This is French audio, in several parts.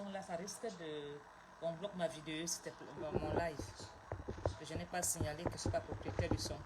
son là, ça risque de... On bloque ma vidéo, c'était mon live. Je n'ai pas signalé que je ne suis pas propriétaire du son.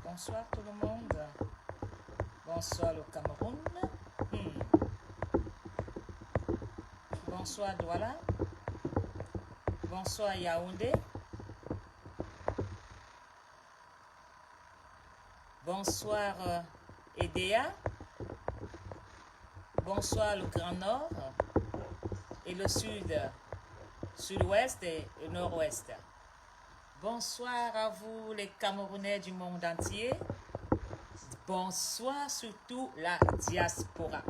Bonsoir tout le monde. Bonsoir le Cameroun. Bonsoir Douala. Bonsoir Yaoundé. Bonsoir Edea. Bonsoir le Grand Nord et le Sud, Sud-Ouest et le Nord-Ouest. Bonsoir à vous les Camerounais du monde entier. Bonsoir surtout la diaspora.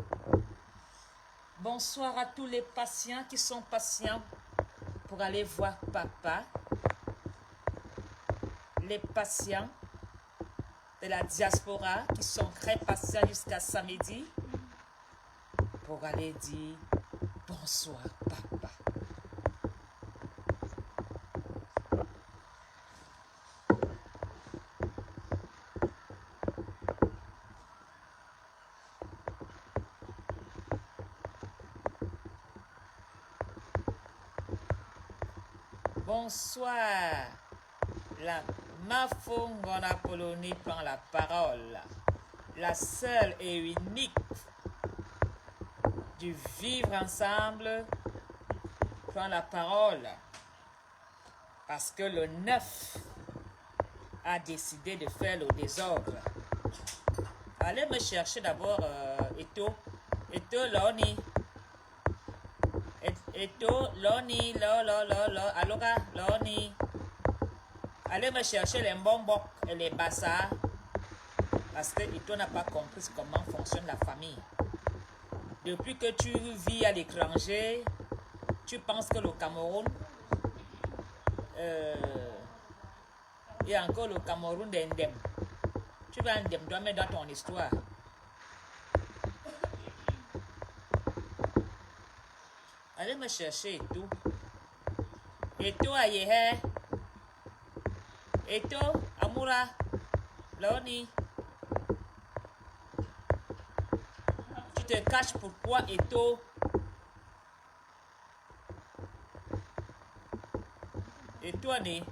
Bonsoir à tous les patients qui sont patients pour aller voir papa. Les patients de la diaspora qui sont très patients jusqu'à samedi pour aller dire bonsoir papa. Bonsoir, la Mafongona Polonie prend la parole, la seule et unique du vivre ensemble prend la parole, parce que le 9 a décidé de faire le désordre. Allez me chercher d'abord Eto Loni. Eto, Loni, Aloka, Loni. Allez me chercher les Mbombok et les Bassa. Parce que Eto n'a pas compris comment fonctionne la famille. Depuis que tu vis à l'étranger, tu penses que le Cameroun et encore le Cameroun d'Indem. Tu vas Indem, dois mettre dans ton histoire. Allez me chercher Eto. Eto Ayehe. Eto Amura. Loni. Tu te caches pourquoi Eto? Eto Ané.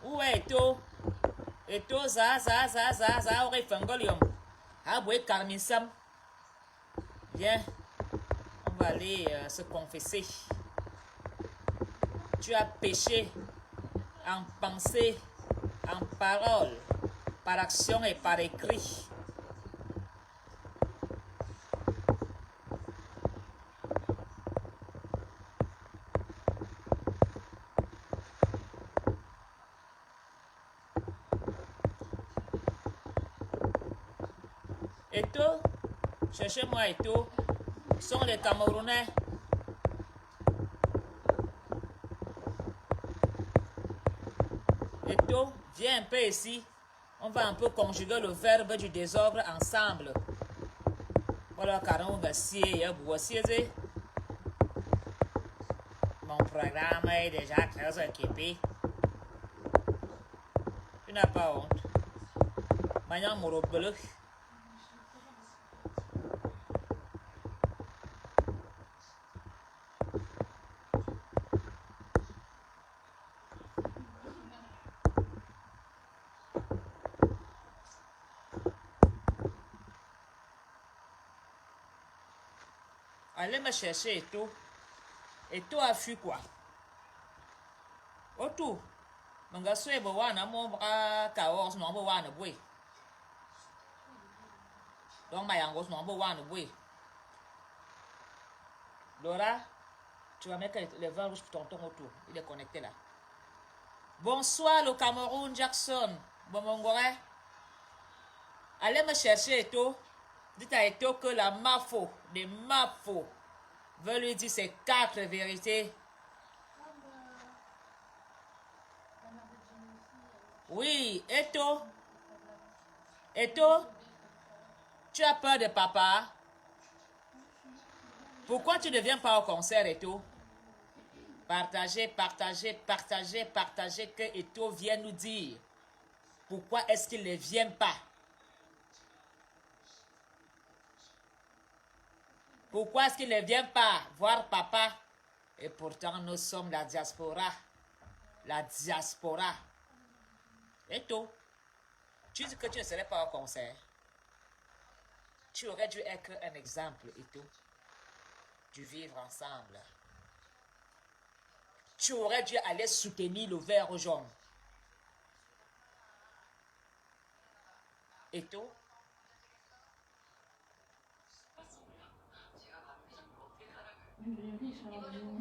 Où est Eto? Eto za ore fangolium. Aboué Carmissam. Viens, on va aller se confesser. Tu as péché en pensée, en parole, par action et par écrit. Eto, cherchez-moi Eto, sont les Camerounais. Eto, viens un peu ici. On va un peu conjuguer le verbe du désordre ensemble. Voilà, car on va scier, mon programme est déjà très équipé. Tu n'as pas honte. Maintenant, mon bleu. Allez me chercher Eto. Eto a fui quoi? Otu. Manga sue bo wana mo kaos no bo wana boy. Donc mayangos no bo wana boy. Laura, tu vas mettre les vins rouges pour tonton autour. Il est connecté là. Bonsoir le Cameroun Jackson. Bon mongoré. Allez me chercher Eto. Dites à Eto que la MAFO, les MAFO, veut lui dire ces 4 vérités. Oui, Eto. Eto, tu as peur de papa? Pourquoi tu ne viens pas au concert, Eto? Partagez, partagez, partagez, partagez que Eto vienne nous dire pourquoi est-ce qu'il ne vient pas. Pourquoi est-ce qu'il ne vient pas voir papa? Et pourtant, nous sommes la diaspora. La diaspora. Eto, tu dis que tu ne serais pas au concert. Tu aurais dû être un exemple, Eto, du vivre ensemble. Tu aurais dû aller soutenir le vert jaune. Eto,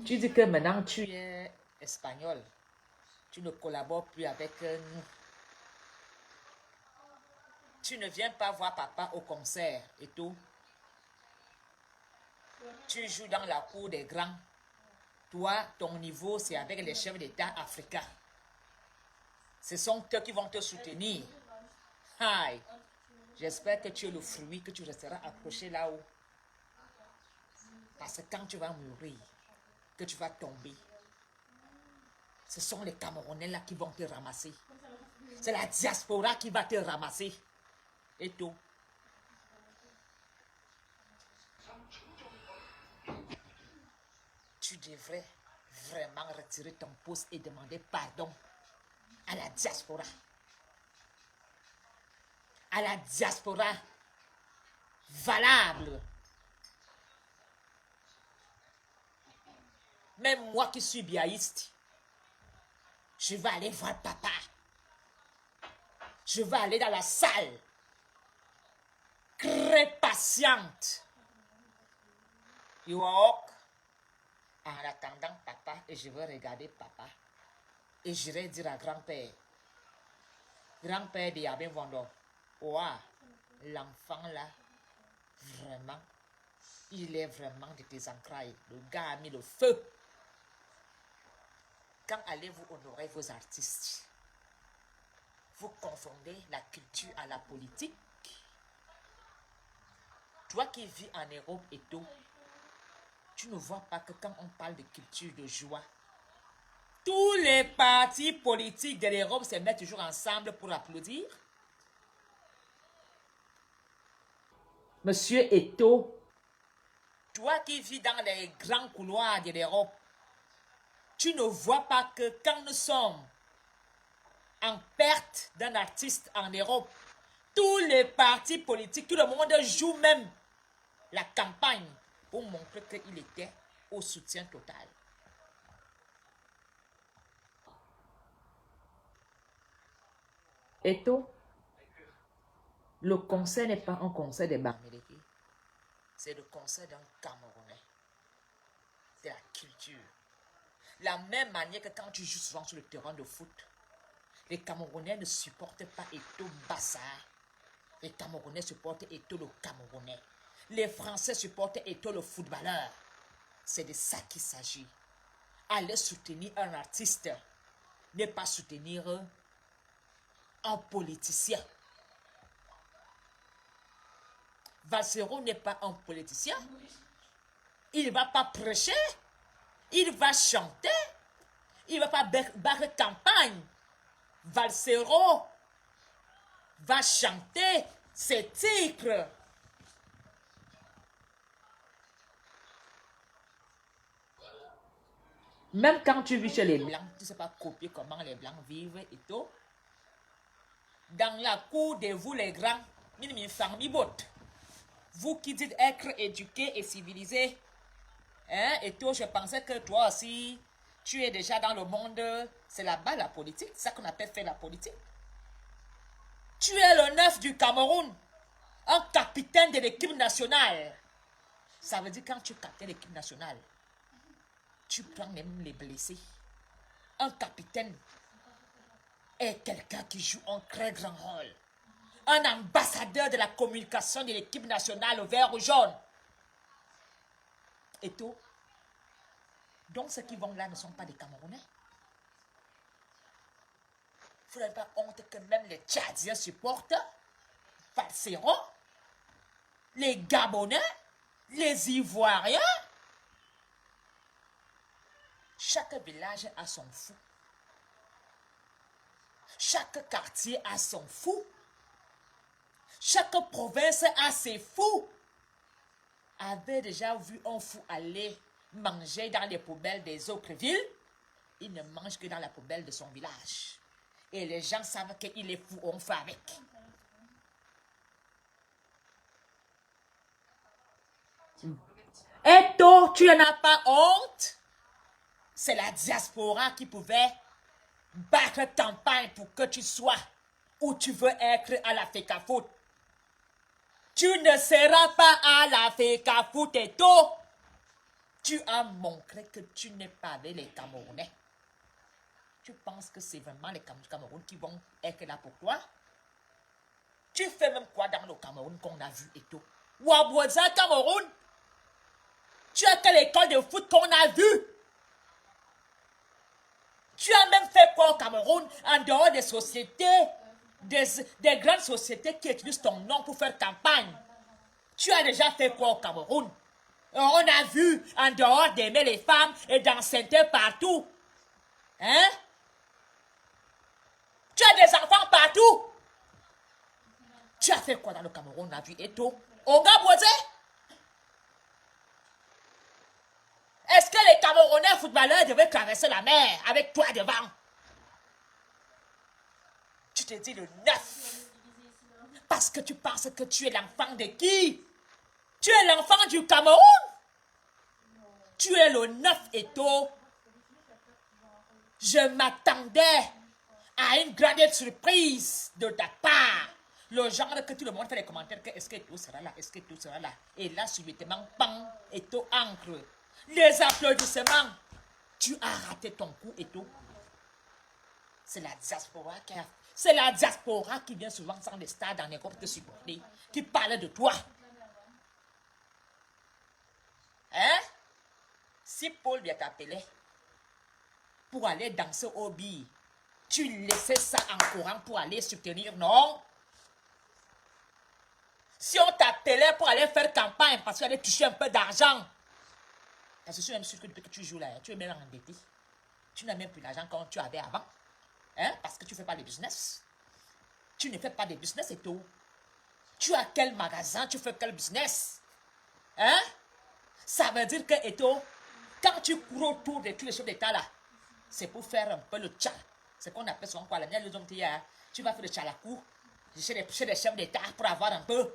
tu dis que maintenant tu es espagnol. Tu ne collabores plus avec nous. Tu ne viens pas voir papa au concert et tout. Tu joues dans la cour des grands. Toi, ton niveau, c'est avec les chefs d'État africains. Ce sont eux qui vont te soutenir. Hi. J'espère que tu es le fruit, que tu resteras accroché là-haut. Parce que quand tu vas mourir, que tu vas tomber, ce sont les Camerounais là qui vont te ramasser. C'est la diaspora qui va te ramasser. Et tout. Tu devrais vraiment retirer ton poste et demander pardon à la diaspora. À la diaspora valable. Même moi qui suis biaïste, je vais aller voir papa. Je vais aller dans la salle. Très patiente. York. En attendant papa, et je vais regarder papa. Et j'irai dire à grand-père. Grand-père de Yabin Vondo. Ouah, l'enfant là, vraiment, il est vraiment de tes entrailles. Le gars a mis le feu. Quand allez-vous honorer vos artistes? Vous confondez la culture à la politique. Toi qui vis en Europe et tout, tu ne vois pas que quand on parle de culture, de joie, tous les partis politiques de l'Europe se mettent toujours ensemble pour applaudir? Monsieur Eto, toi qui vis dans les grands couloirs de l'Europe, tu ne vois pas que quand nous sommes en perte d'un artiste en Europe, tous les partis politiques, tout le monde joue même la campagne pour montrer qu'il était au soutien total. Eto, le concert n'est pas un concert des Bamileke. C'est le concert d'un Camerounais. C'est la culture. La même manière que quand tu joues souvent sur le terrain de foot, les Camerounais ne supportent pas Eto Bassa. Les Camerounais supportent Eto le Camerounais. Les Français supportent Eto le footballeur. C'est de ça qu'il s'agit. Aller soutenir un artiste, ne pas soutenir un politicien. Valsero n'est pas un politicien. Il ne va pas prêcher. Il va chanter. Il ne va pas battre campagne. Valsero va chanter ses titres. Même quand tu vis chez les Blancs, tu ne sais pas copier comment les Blancs vivent et tout. Dans la cour de vous les grands, vous qui dites être éduqués et civilisés, hein, et tout, je pensais que toi aussi, tu es déjà dans le monde, c'est là-bas la politique, c'est ça qu'on appelle faire la politique. Tu es le neuf du Cameroun, un capitaine de l'équipe nationale. Ça veut dire quand tu capitaines l'équipe nationale, tu prends même les blessés. Un capitaine est quelqu'un qui joue un très grand rôle. Un ambassadeur de la communication de l'équipe nationale au vert ou jaune. Et tout. Donc ceux qui vont là ne sont pas des Camerounais. Vous n'avez pas honte que même les Tchadiens supportent Valsero, les Gabonais, les Ivoiriens. Chaque village a son fou. Chaque quartier a son fou. Chaque province a ses fous. Avait déjà vu un fou aller manger dans les poubelles des autres villes? Il ne mange que dans la poubelle de son village. Et les gens savent qu'il est fou, on fait avec. Et toi, tu n'en as pas honte? C'est la diaspora qui pouvait battre campagne pour que tu sois où tu veux être à la FECAFOOT. Tu ne seras pas à la FECAFOOT et tout. Tu as montré que tu n'es pas avec les Camerounais. Tu penses que c'est vraiment les Cameroun qui vont être là pour toi? Tu fais même quoi dans le Cameroun qu'on a vu et tout? Wabouza Cameroun? Tu as quelle école de foot qu'on a vu? Tu as même fait quoi au Cameroun en dehors des sociétés, des grandes sociétés qui utilisent ton nom pour faire campagne? Tu as déjà fait quoi au Cameroun? On a vu en dehors d'aimer les femmes et d'enceinter partout. Hein? Tu as des enfants partout. Tu as fait quoi dans le Cameroun? On a vu et tout. Onga Boisé? Est-ce que les Camerounais footballeurs devaient traverser la mer avec toi devant? Tu te dis le neuf. Parce que tu penses que tu es l'enfant de qui? Tu es l'enfant du Cameroun? Tu es le neuf et tout. Je m'attendais à une grande surprise de ta part. Le genre que tout le monde fait des commentaires que est-ce que tout sera là, est-ce que tout sera là. Et là, subitement, pan, et tout encre. Les applaudissements. Tu as raté ton coup et tout. C'est la diaspora qui a... C'est la diaspora qui vient souvent dans les stades en Europe te supporter, qui parle de toi. Hein? Si Paul vient t'appeler pour aller danser au billes, tu laissais ça en courant pour aller soutenir, non? Si on t'appelait pour aller faire campagne parce qu'il allait toucher un peu d'argent, parce que je suis même sûr que depuis que tu joues là, tu es même endetté. Tu n'as même plus l'argent comme tu avais avant. Hein? Parce que tu ne fais pas de business. Tu ne fais pas de business et tout. Tu as quel magasin? Tu fais quel business? Hein? Ça veut dire que, Eto, quand tu cours autour de tous les chefs d'État là, c'est pour faire un peu le tcha. C'est qu'on appelle souvent quoi, tu vas faire le tcha la cour chez les chefs d'État pour avoir un peu.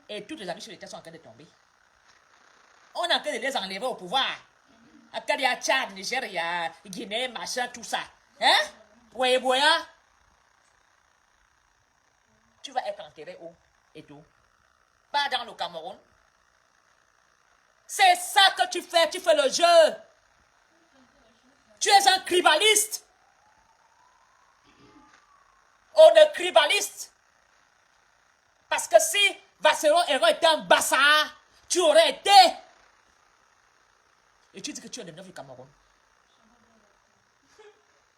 Et tous les amis chefs d'État sont en train de tomber. On est en train de les enlever au pouvoir. Akadia, Tchad, Nigeria, Guinée, machin, tout ça. Hein? Oui, voilà. tu vas être enterré où et tout? Pas dans le Cameroun. C'est ça que tu fais le jeu. Tu es un cribaliste. On est cribaliste. Parce que si Vassero aurait été un bassard, tu aurais été. Et tu dis que tu es le neuf du Cameroun.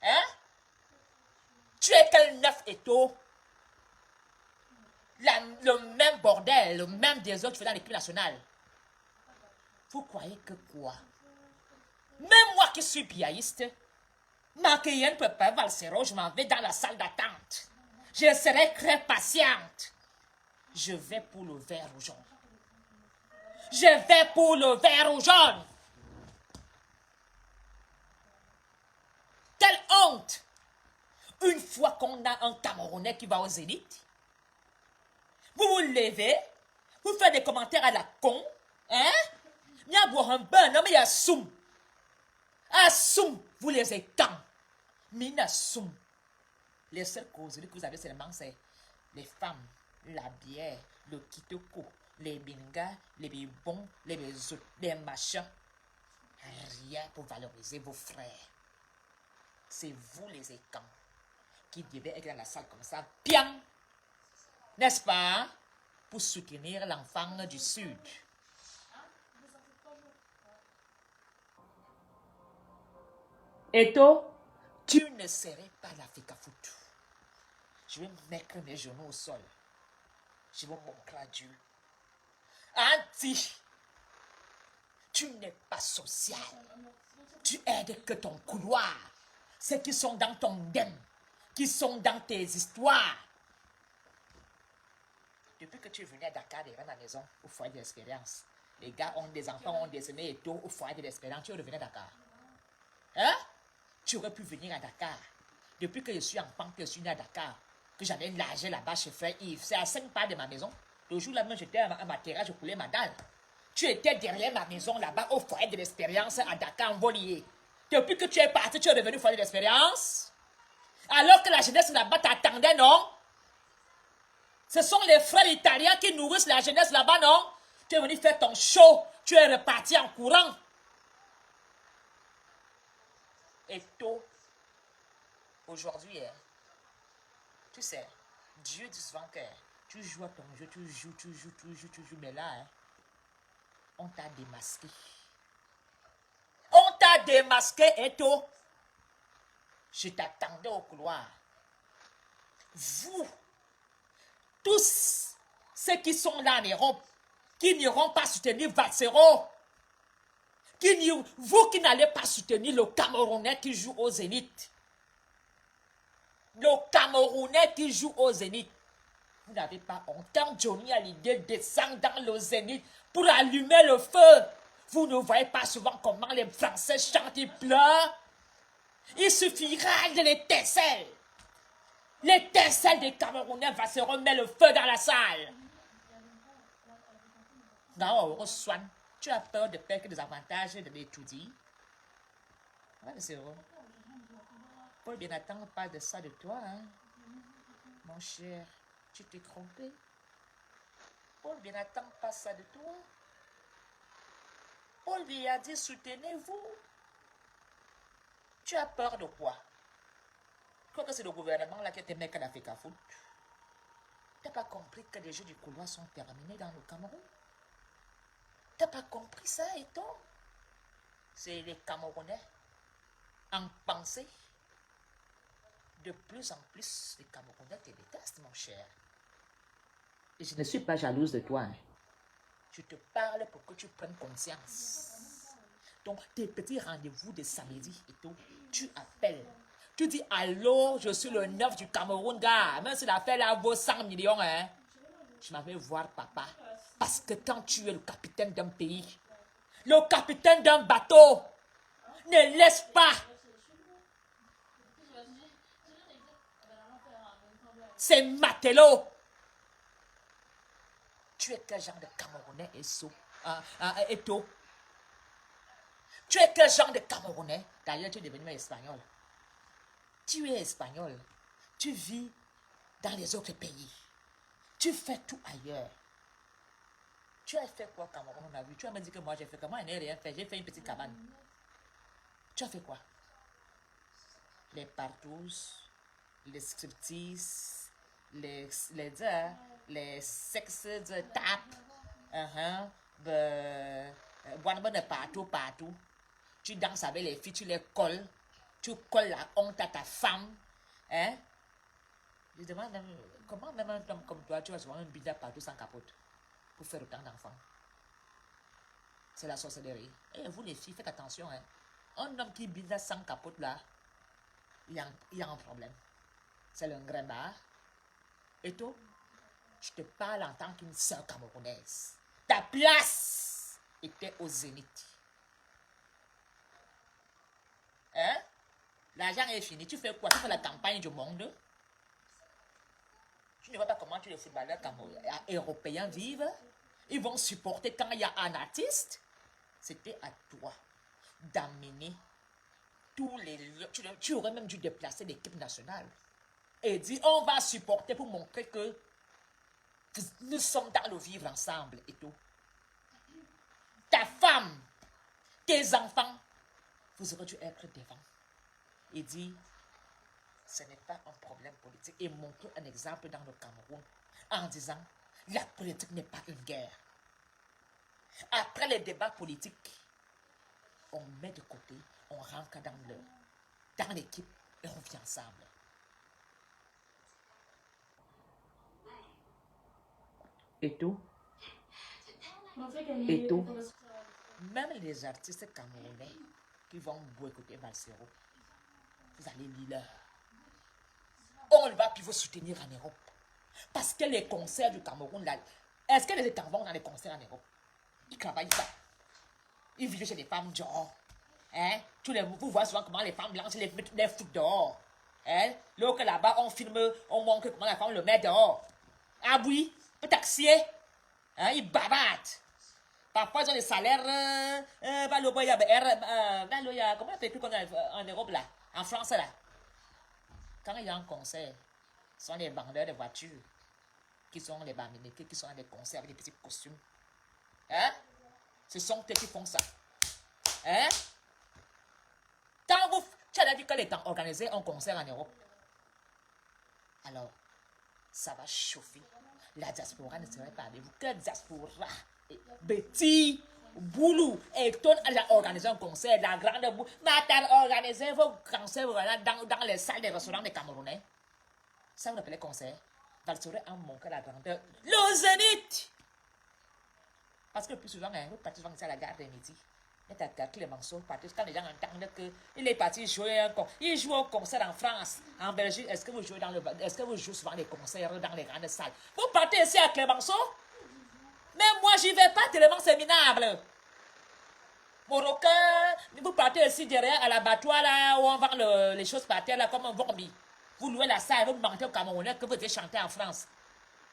Hein? Tu es quel neuf Eto? Le même bordel, le même désordre que tu fais dans l'équipe nationale. Vous croyez que quoi? Même moi qui suis biaïste, ma cliente ne peut pas Valsero, je m'en vais dans la salle d'attente. Je serai très patiente. Je vais pour le vert ou jaune. Je vais pour le vert ou jaune. Quelle honte! Une fois qu'on a un Camerounais qui va au Zénith, vous vous levez, vous faites des commentaires à la con, hein? Il y a boire un bain, non mais il y a soum. Assoum, vous les étends. Mina soum. Les seules causes que vous avez seulement, c'est les femmes, la bière, le kitoko, les bingas, les bibons, les bisous, les machins. Rien pour valoriser vos frères. C'est vous les écans qui devez être dans la salle comme ça, bien, n'est-ce pas, pour soutenir l'enfant du Sud. Eto, tu ne serais pas l'Africa Foot. Je vais mettre mes genoux au sol. Je vais montrer à Dieu. Anti, tu n'es pas social. Tu aides que ton couloir. Ceux qui sont dans ton den, qui sont dans tes histoires. Depuis que tu es venu à Dakar, à la maison, au foyer de l'expérience, les gars ont des enfants, ont des aînés et tout, au foyer de l'expérience, tu es revenu à Dakar. Hein? Tu aurais pu venir à Dakar. Depuis que je suis enfant, que je suis né à Dakar, que j'avais nagé là-bas chez frère Yves, c'est à 5 pas de ma maison. Le jour là-même, j'étais à ma terrasse, je coulais ma dalle. Tu étais derrière ma maison là-bas, au foyer de l'expérience, à Dakar, en Volier. Depuis que tu es parti, tu es revenu au foyer de l'expérience. Alors que la jeunesse là-bas t'attendait, non? Ce sont les frères italiens qui nourrissent la jeunesse là-bas, non? Tu es venu faire ton show, tu es reparti en courant. Et tôt, aujourd'hui, tu sais, Dieu dit souvent que tu joues à ton jeu, tu joues, mais là, on t'a démasqué. On t'a démasqué, et tôt. Je t'attendais au couloir. Vous, tous ceux qui sont là qui n'iront pas soutenir Vassero, vous qui n'allez pas soutenir le Camerounais qui joue au Zénith. Le Camerounais qui joue au Zénith. Vous n'avez pas honte. Quand Johnny a l'idée de descendre dans le Zénith pour allumer le feu, vous ne voyez pas souvent comment les Français chantent, ils pleurent. Il suffira de l'étincelle. L'étincelle des Camerounais va se remettre le feu dans la salle. Non, Swan, tu as peur de perdre des avantages de l'étudier. Ouais, c'est vrai. Paul Bien-Attend parle de ça de toi, hein. Mon cher, tu t'es trompé. Paul Bien-Attend parle ça de toi. Paul lui a dit soutenez-vous. Tu as peur de quoi? Je crois que c'est le gouvernement là qui te met qu'à l'Africa Foot. Tu n'as pas compris que les jeux du couloir sont terminés dans le Cameroun? Tu n'as pas compris ça, et toi? C'est les Camerounais en pensée. De plus en plus, les Camerounais te détestent, mon cher. Et je ne suis pas jalouse de toi. Hein. Je te parle pour que tu prennes conscience. Donc, tes petits rendez-vous de samedi et tout, tu appelles. Tu dis, allô, je suis le neuf du Cameroun, gars. Même si l'affaire là vaut 100 millions, hein. Je m'en vais voir papa. Parce que quand tu es le capitaine d'un pays, le capitaine d'un bateau, ne laisse pas ces matelots. Tu es quel genre de Camerounais et tout? Tu es quel genre de Camerounais? D'ailleurs, tu es devenu espagnol. Tu es espagnol. Tu vis dans les autres pays. Tu fais tout ailleurs. Tu as fait quoi, Cameroun, on a vu? Tu as me dit que moi j'ai fait comment? Je n'ai rien fait. J'ai fait une petite cabane. Tu as fait quoi? Les partous, les striptease, les sexes de tape, de partout. Tu danses avec les filles, tu les colles, tu colles la honte à ta femme. Hein? Je demande même, comment même un homme comme toi, tu vas souvent un bizarre partout sans capote pour faire autant d'enfants. C'est la sorcellerie. Et vous les filles, faites attention. Hein? Un homme qui bizarre sans capote là, il y a un problème. C'est le grébar. Et toi, je te parle en tant qu'une sœur camerounaise. Ta place était au zénith. Hein? L'argent est fini. Tu fais quoi? Tu fais la campagne du monde. Tu ne vois pas comment tous les footballeurs européens vivent. Ils vont supporter quand il y a un artiste. C'était à toi d'amener tous les lieux. Tu aurais même dû déplacer l'équipe nationale. Et dire, on va supporter pour montrer que nous sommes dans le vivre ensemble et tout. Ta femme, tes enfants, vous aurez dû être devant. Et dire, ce n'est pas un problème politique. Et montrer un exemple dans le Cameroun en disant, la politique n'est pas une guerre. Après les débats politiques, on met de côté, on rentre dans l'équipe et on vit ensemble. Et tout. Et tout. Même les artistes camerounais qui vont boycotter Valsero, vous allez lire. On ne va plus vous soutenir en Europe. Parce que les concerts du Cameroun, là, est-ce que les États vont dans les concerts en Europe? Ils travaillent pas. Ils vivent chez les femmes dehors. Hein? Vous voyez souvent comment les femmes blanches les foutent dehors. Hein? Là, là-bas, on filme, on montre comment la femme le met dehors. Ah oui, peut taxier. Hein? Ils bavardent. Parfois, ils ont des salaires. Comment on fait plus en Europe, là? En France, là. Quand il y a un concert, ce sont les vendeurs de voitures qui sont les baminétés, qui sont dans des concerts avec des petits costumes. Hein? Ce sont eux qui font ça. Hein? Tu as dit que les temps organisé un concert en Europe. Alors, ça va chauffer. La diaspora ne serait pas avec vous. Que diaspora? Betty, Boulou, et Ton a organisé un concert. La grande Boulou. Mais t'as organisé vos concerts dans les salles des restaurants des Camerounais. Ça, vous appelez concert. Valsera en manquant la grandeur. Le Zénith! Parce que le plus souvent, vous partez souvent à la gare des midi. Et tu as calculé les morceaux. Quand les gens entendent qu'il est parti jouer un concert. Il joue un concert en France, en Belgique. Est-ce que vous jouez souvent des concerts dans les grandes salles? Vous partez ici avec les morceaux? Mais moi, j'y vais pas tellement, c'est minable. Marocain, vous partez ici derrière à l'abattoir là, où on vend les choses par terre là, comme un vorbi. Vous louez la salle, vous mentez au Camerounais que vous devez chanter en France.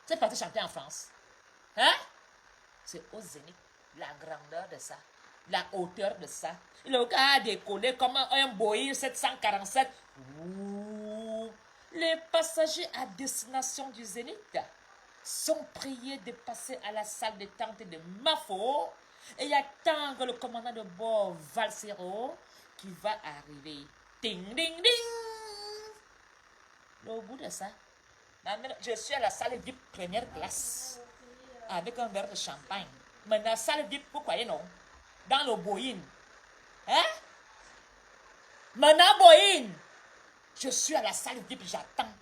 Vous êtes parti chanter en France. Hein? C'est au zénith, la grandeur de ça, la hauteur de ça. Le gars a décollé comme un Boeing 747. Ouh. Les passagers à destination du zénith sont priés de passer à la salle de tente de Mafo et attendre le commandant de bord Valsero qui va arriver. Ding, ding, ding! Au bout de ça, je suis à la salle VIP première classe avec un verre de champagne. Mais la salle VIP, vous croyez non? Dans le Boeing. Hein? Maintenant, Boeing. Je suis à la salle VIP, j'attends.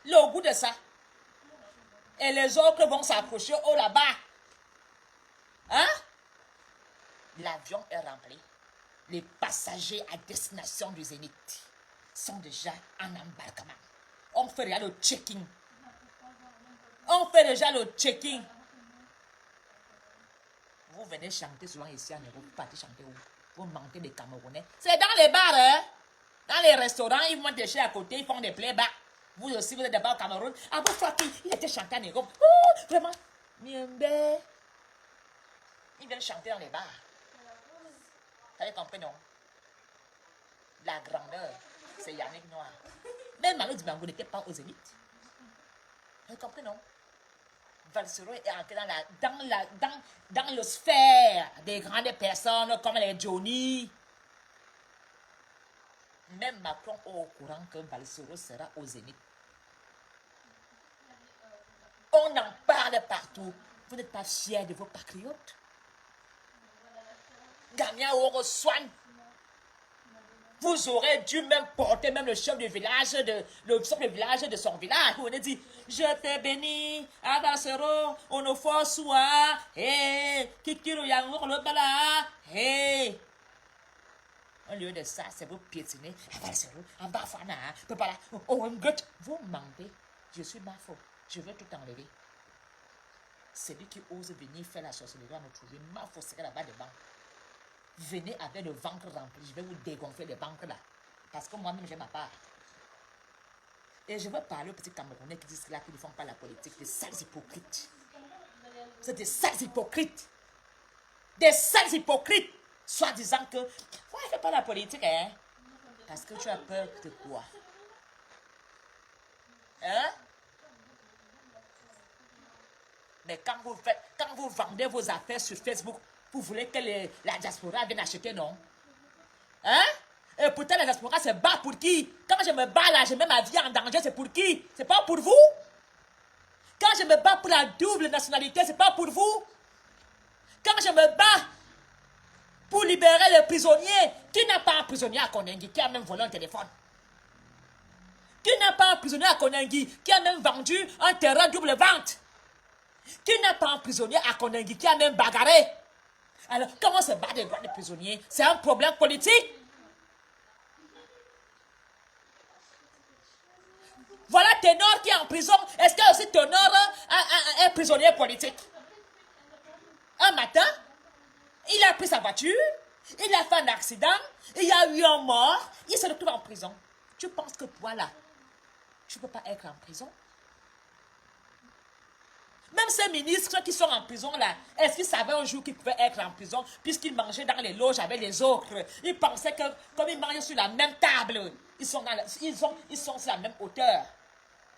Le bout de ça. Et les autres vont s'approcher au là-bas. Hein? L'avion est rempli. Les passagers à destination du Zénith sont déjà en embarquement. On fait déjà le check-in. Vous venez chanter souvent ici en Europe. Vous partez chanter où? Vous mentez des Camerounais. C'est dans les bars, hein? Dans les restaurants, ils vont déchirer à côté, ils font des playbacks. Vous aussi, vous êtes d'abord au Cameroun. Ah, vous frère, il était chanté en Europe. Oh, vraiment. Miembe. Ils viennent chanter dans les bars. Vous avez compris, non? La grandeur, c'est Yannick Noir. Même Manu Dibango n'était pas aux élites. Vous avez compris, non? Valsero est entré dans le sphère des grandes personnes comme les Johnny. Même Macron est au courant que Valsero sera au Zénith. On en parle partout. Vous n'êtes pas fiers de vos patriotes? Gamia Oroswan. Vous aurez dû même porter même le chef du village, de son village. Vous venez dire, je te bénis, Avasero, Onofo Soua, hé, Kikiro Yangour le Bala, hé. Au lieu de ça, c'est vous piétiner, Avasero, Abafana, Pepala, oh, vous mentez. Je suis Bafo, je veux tout enlever. Celui qui ose venir faire la sorcellerie va me trouver. Mafo serait là-bas devant. Venez avec le ventre rempli, je vais vous dégonfler les banques là. Parce que moi-même, j'ai ma part. Et je veux parler aux petits Camerounais qui disent là qu'ils ne font pas la politique. Des sales hypocrites. C'est des sales hypocrites. Des sales hypocrites. Soit disant que, ouais, ne fais pas la politique, hein. Parce que tu as peur de quoi? Hein? Mais quand vous vendez vos affaires sur Facebook, vous voulez que la diaspora vienne acheter, non? Hein? Et pourtant, la diaspora se bat pour qui? Quand je me bats là, je mets ma vie en danger, c'est pour qui? C'est pas pour vous? Quand je me bats pour la double nationalité, c'est pas pour vous? Quand je me bats pour libérer les prisonniers, qui n'a pas un prisonnier à Konengi, qui a même volé un téléphone? Qui n'a pas un prisonnier à Konengi, qui a même vendu un terrain double vente? Qui n'a pas un prisonnier à Konengi, qui a même bagarré? Alors, comment on se bat des droits des prisonniers? C'est un problème politique. Voilà Ténor qui est en prison. Est-ce que aussi Ténor est prisonnier politique? Un matin, il a pris sa voiture, il a fait un accident, il y a eu un mort, il se retrouve en prison. Tu penses que toi là, tu ne peux pas être en prison? Même ces ministres qui sont en prison là, est-ce qu'ils savaient un jour qu'ils pouvaient être en prison puisqu'ils mangeaient dans les loges avec les autres? Ils pensaient que comme ils mangeaient sur la même table, ils sont sur la même hauteur.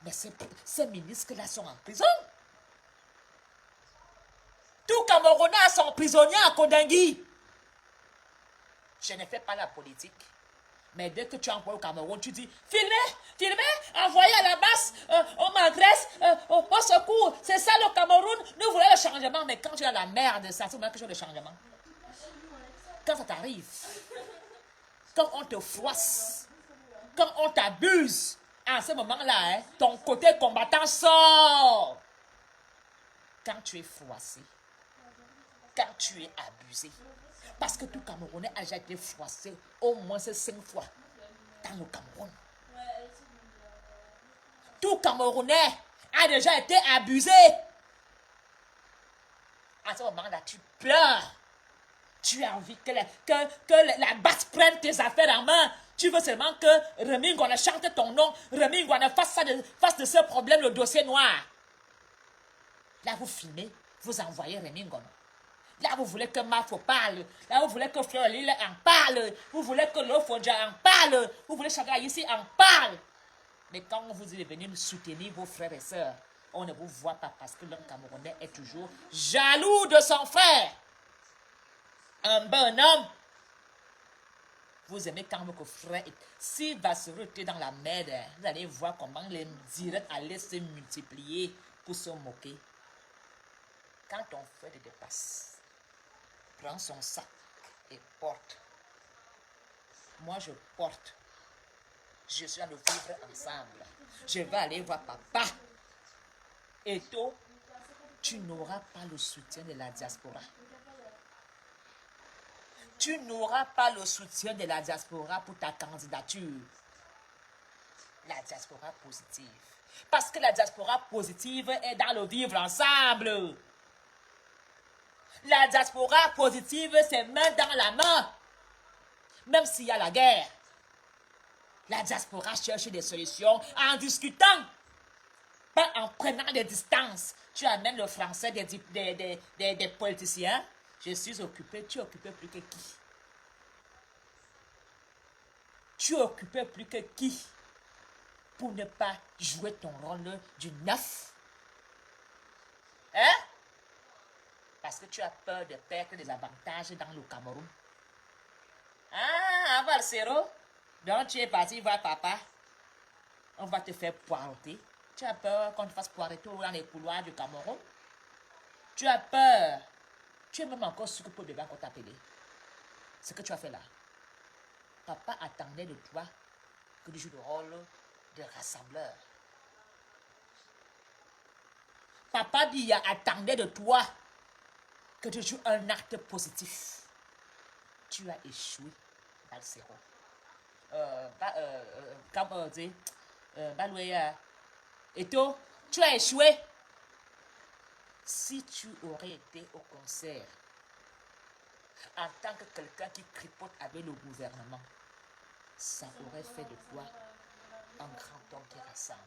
Mais ces ministres là sont en prison. Tout Camerounais sont prisonniers à Kondengi. Je ne fais pas la politique. Mais dès que tu envoies au Cameroun, tu dis, filmez, envoyez à la base, on m'adresse, au secours, c'est ça le Cameroun, nous voulons le changement. Mais quand tu as la merde, ça c'est quelque chose de changement. Quand ça t'arrive, quand on te froisse, quand on t'abuse, à ce moment-là, hein, ton côté combattant sort. Quand tu es froissé, quand tu es abusé, parce que tout Camerounais a déjà été froissé au moins 5 fois dans le Cameroun. Tout Camerounais a déjà été abusé. À ce moment-là, tu pleures. Tu as envie que la basse prenne tes affaires en main. Tu veux seulement que Remy Ngouane chante ton nom. Remy Ngouane fasse de ce problème le dossier noir. Là, vous filmez, vous envoyez Remy Ngouane. Là, vous voulez que Mafo parle. Là, vous voulez que Fleur Lille en parle. Vous voulez que Lofodia en parle. Vous voulez que Chaga ici en parle. Mais quand vous êtes venu soutenir vos frères et sœurs, on ne vous voit pas parce que l'homme camerounais est toujours jaloux de son frère. Un bon homme. Vous aimez quand votre frère, s'il va se retirer dans la merde, vous allez voir comment les directs allaient se multiplier pour se moquer. Quand ton frère te dépasse, prend son sac et porte. Moi, je porte. Je suis en train de vivre ensemble. Je vais aller voir papa. Et toi, tu n'auras pas le soutien de la diaspora. Tu n'auras pas le soutien de la diaspora pour ta candidature. La diaspora positive. Parce que la diaspora positive est dans le vivre ensemble. La diaspora positive, c'est main dans la main. Même s'il y a la guerre. La diaspora cherche des solutions en discutant. Pas en prenant des distances. Tu amènes le français des politiciens. Je suis occupé. Tu es occupé plus que qui? Tu es occupé plus que qui? Pour ne pas jouer ton rôle du neuf. Hein? Parce que tu as peur de perdre des avantages dans le Cameroun. Ah, Valsero. Donc tu es parti voir papa. On va te faire poireauter. Tu as peur qu'on te fasse poireauter dans les couloirs du Cameroun? Tu as peur. Tu es même encore sûr que pour devant qu'on t'appelait. Ce que tu as fait là. Papa attendait de toi que tu joues le rôle de rassembleur. Papa Biya attendait de toi que tu joues un acte positif. Tu as échoué, Balsero. Eto, tu as échoué. Si tu aurais été au concert en tant que quelqu'un qui tripote avec le gouvernement, ça aurait fait de toi un grand homme qui rassemble.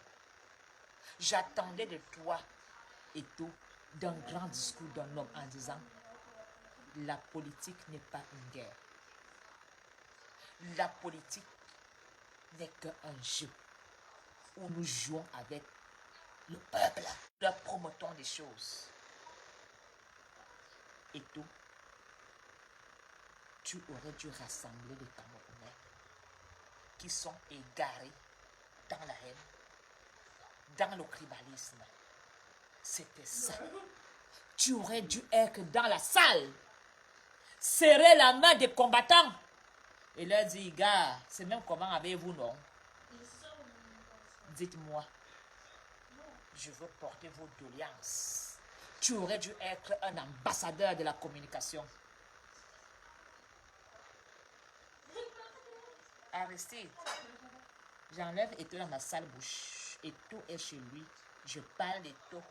J'attendais de toi, Eto, d'un grand discours d'un homme en disant: la politique n'est pas une guerre. La politique n'est qu'un jeu où nous jouons avec le peuple. Nous promotons des choses. Eto, tu aurais dû rassembler les Camerounais qui sont égarés dans la haine, dans le tribalisme. C'était ça. Tu aurais dû être dans la salle, serrer la main des combattants et leur dire: gars, c'est même comment avez-vous, non? Dites-moi, je veux porter vos doléances. Tu aurais dû être un ambassadeur de la communication. Aristide, j'enlève Eto dans ma sale bouche. Eto est chez lui. Je parle d'Eto.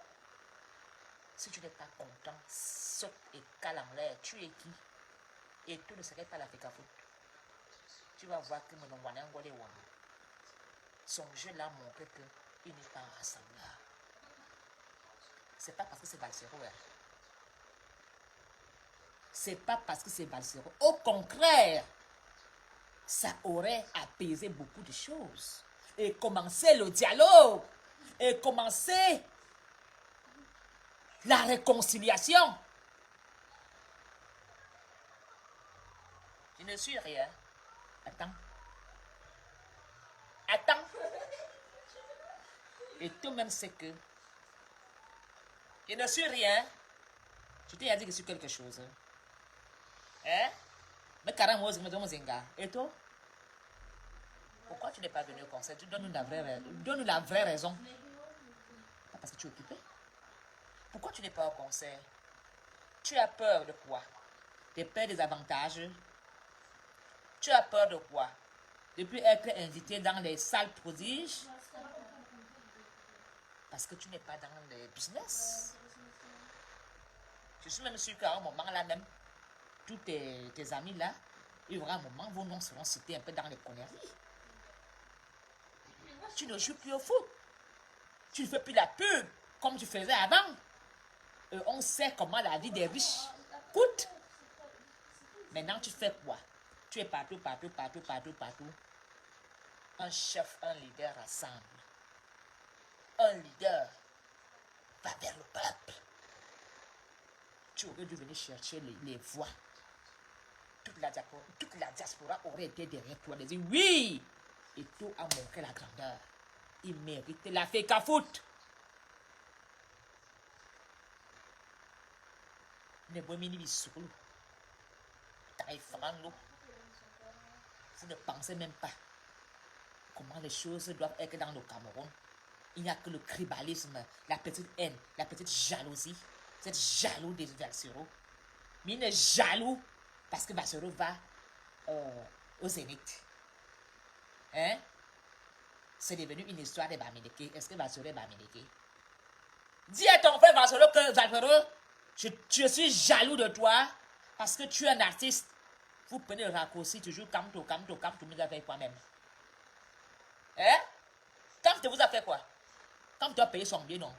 Si tu n'es pas content, saute et cale en l'air. Tu es qui? Eto ne serait pas la Fekafoot. Tu vas voir que mon Wanangole Wan. Son jeu là montre qu'il n'est pas un rassembleur. C'est pas parce que c'est Balsero. C'est pas parce que c'est Balsero. Au contraire, ça aurait apaisé beaucoup de choses. Et commencer le dialogue. Et commencer la réconciliation. Je ne suis rien. Attends. Attends. Et toi-même sais que je ne suis rien. Je t'ai dit que je suis quelque chose. Hein? Mais carrément, et toi? Pourquoi tu n'es pas venu au concert? Donne-nous la vraie raison. Pas parce que tu es occupé. Pourquoi tu n'es pas au concert? Tu as peur de quoi? Tu as peur des avantages? Tu as peur de quoi? Depuis être invité dans les salles prodiges? Parce que tu n'es pas dans le business. Je suis même sûr qu'à un moment là même, tous tes amis là, il y aura un moment où vos noms seront cités un peu dans les conneries. Tu ne joues plus au foot. Tu ne fais plus la pub comme tu faisais avant. On sait comment la vie des riches coûte. Maintenant, tu fais quoi? Tu es partout. Un chef, un leader rassemble. Un leader va vers le peuple. Tu aurais dû venir chercher les voix. Toute la diaspora aurait été derrière toi. De dire oui! Et tout a montré la grandeur. Il méritait la Fekafoot. Ne bomini bisoukou. Vous ne pensez même pas comment les choses doivent être dans le Cameroun. Il n'y a que le tribalisme, la petite haine, la petite jalousie. Vous êtes jaloux des Valsero. Mais il est jaloux parce que Valsero va au Zénith. Hein? C'est devenu une histoire de Bamileke. Est-ce que Valsero est Bamileke? Dis à ton frère Valsero que Valsero, je suis jaloux de toi parce que tu es un artiste. Vous prenez le raccourci toujours Kamto, vous avez fait quoi même? Hein? Kamto vous a fait quoi? Kamto a payé son billet, non?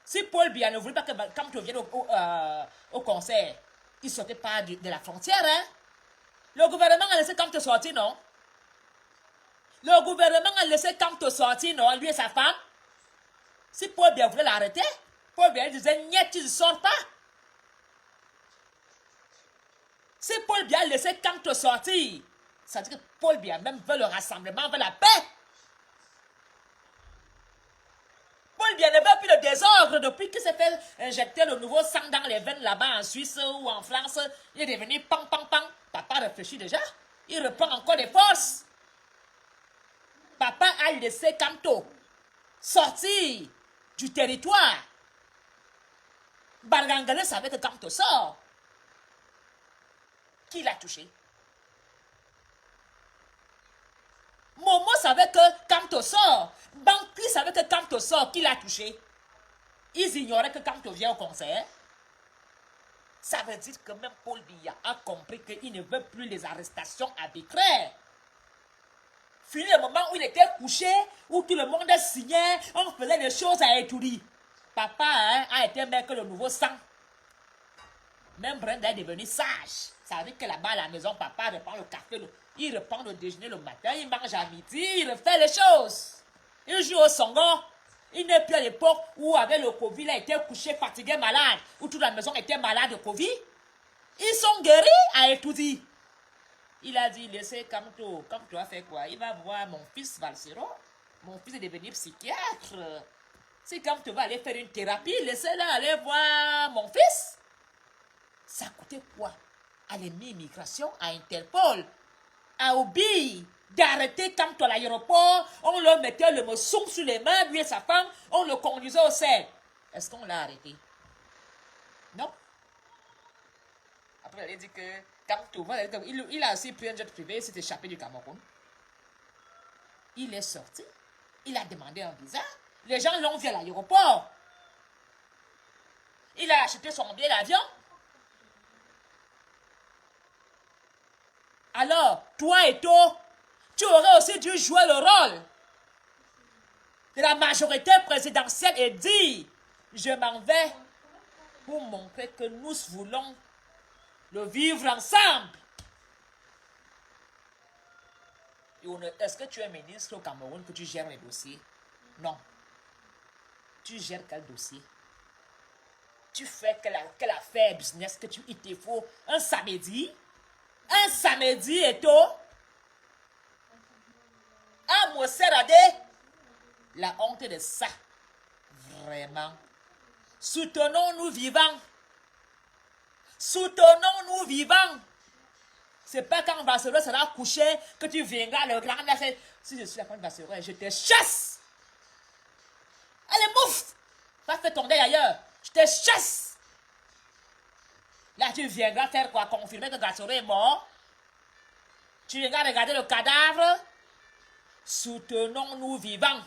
Si Paul Biya ne voulait pas que Kamto vienne au concert, il ne sortait pas de la frontière, hein? Le gouvernement a laissé Kamto sortir, non? Le gouvernement a laissé Kamto sortir, non? Lui et sa femme. Si Paul Biya voulait l'arrêter, Paul Biya disait, niet, tu ne sors pas. Si Paul Biya laissait Camto sortir, ça veut dire que Paul Biya même veut le rassemblement, veut la paix. Paul Biya ne veut plus le désordre depuis qu'il s'est fait injecter le nouveau sang dans les veines là-bas en Suisse ou en France. Il est devenu pang, pang, pang. Papa réfléchit déjà. Il reprend encore des forces. Papa a laissé Camto sortir du territoire. Bargangane savait que Camto sort. Qui l'a touché? Momo savait que Camto sort. Bankli savait que Camto sort. Qui l'a touché? Ils ignoraient que Camto vient au concert. Ça veut dire que même Paul Biya a compris qu'il ne veut plus les arrestations arbitraires. Fini le moment où il était couché, où tout le monde signait, on faisait des choses à Eturi. Papa a été maire que le nouveau sang. Même Brenda est devenu sage. Ça veut dire que là-bas à la maison, papa reprend le café, il reprend le déjeuner le matin, il mange à midi, il refait les choses. Il joue au songo. Il n'est plus à l'époque où avec le Covid, il a été couché, fatigué, malade, où toute la maison était malade de Covid. Ils sont guéris à Eturi. Il a dit, laissez Camto. Camto a fait quoi? Il va voir mon fils Valsero. Mon fils est devenu psychiatre. Si Camto va aller faire une thérapie, laissez-le aller voir mon fils. Ça coûtait quoi à l'immigration, à Interpol, à Obi, d'arrêter Camto à l'aéroport? On leur mettait le moussum sur les mains, lui et sa femme, on le conduisait au sel. Est-ce qu'on l'a arrêté? Non. Après, elle a dit que Camto, il a aussi pris un jet privé, il s'est échappé du Cameroun. Il est sorti, il a demandé un visa. Les gens l'ont vu à l'aéroport. Il a acheté son billet d'avion. Alors, toi et toi, tu aurais aussi dû jouer le rôle de la majorité présidentielle et dire, je m'en vais pour montrer que nous voulons le vivre ensemble. Est-ce que tu es ministre au Cameroun que tu gères les dossiers? Non. Tu gères quel dossier? Tu fais quelle affaire business que il te faut un samedi? Un samedi et tout? Ah, moi, c'est la honte de ça. Vraiment. Soutenons-nous vivants. Soutenons-nous vivants. C'est pas quand Vassero sera couché que tu viendras le grand là. Si je suis la femme de Vassero, je te chasse. Allez, mouf! Va faire ton deuil ailleurs. Je te chasse. Là, tu viendras faire quoi? Confirmer que Vassero est mort. Tu viendras regarder le cadavre. Soutenons-nous vivants.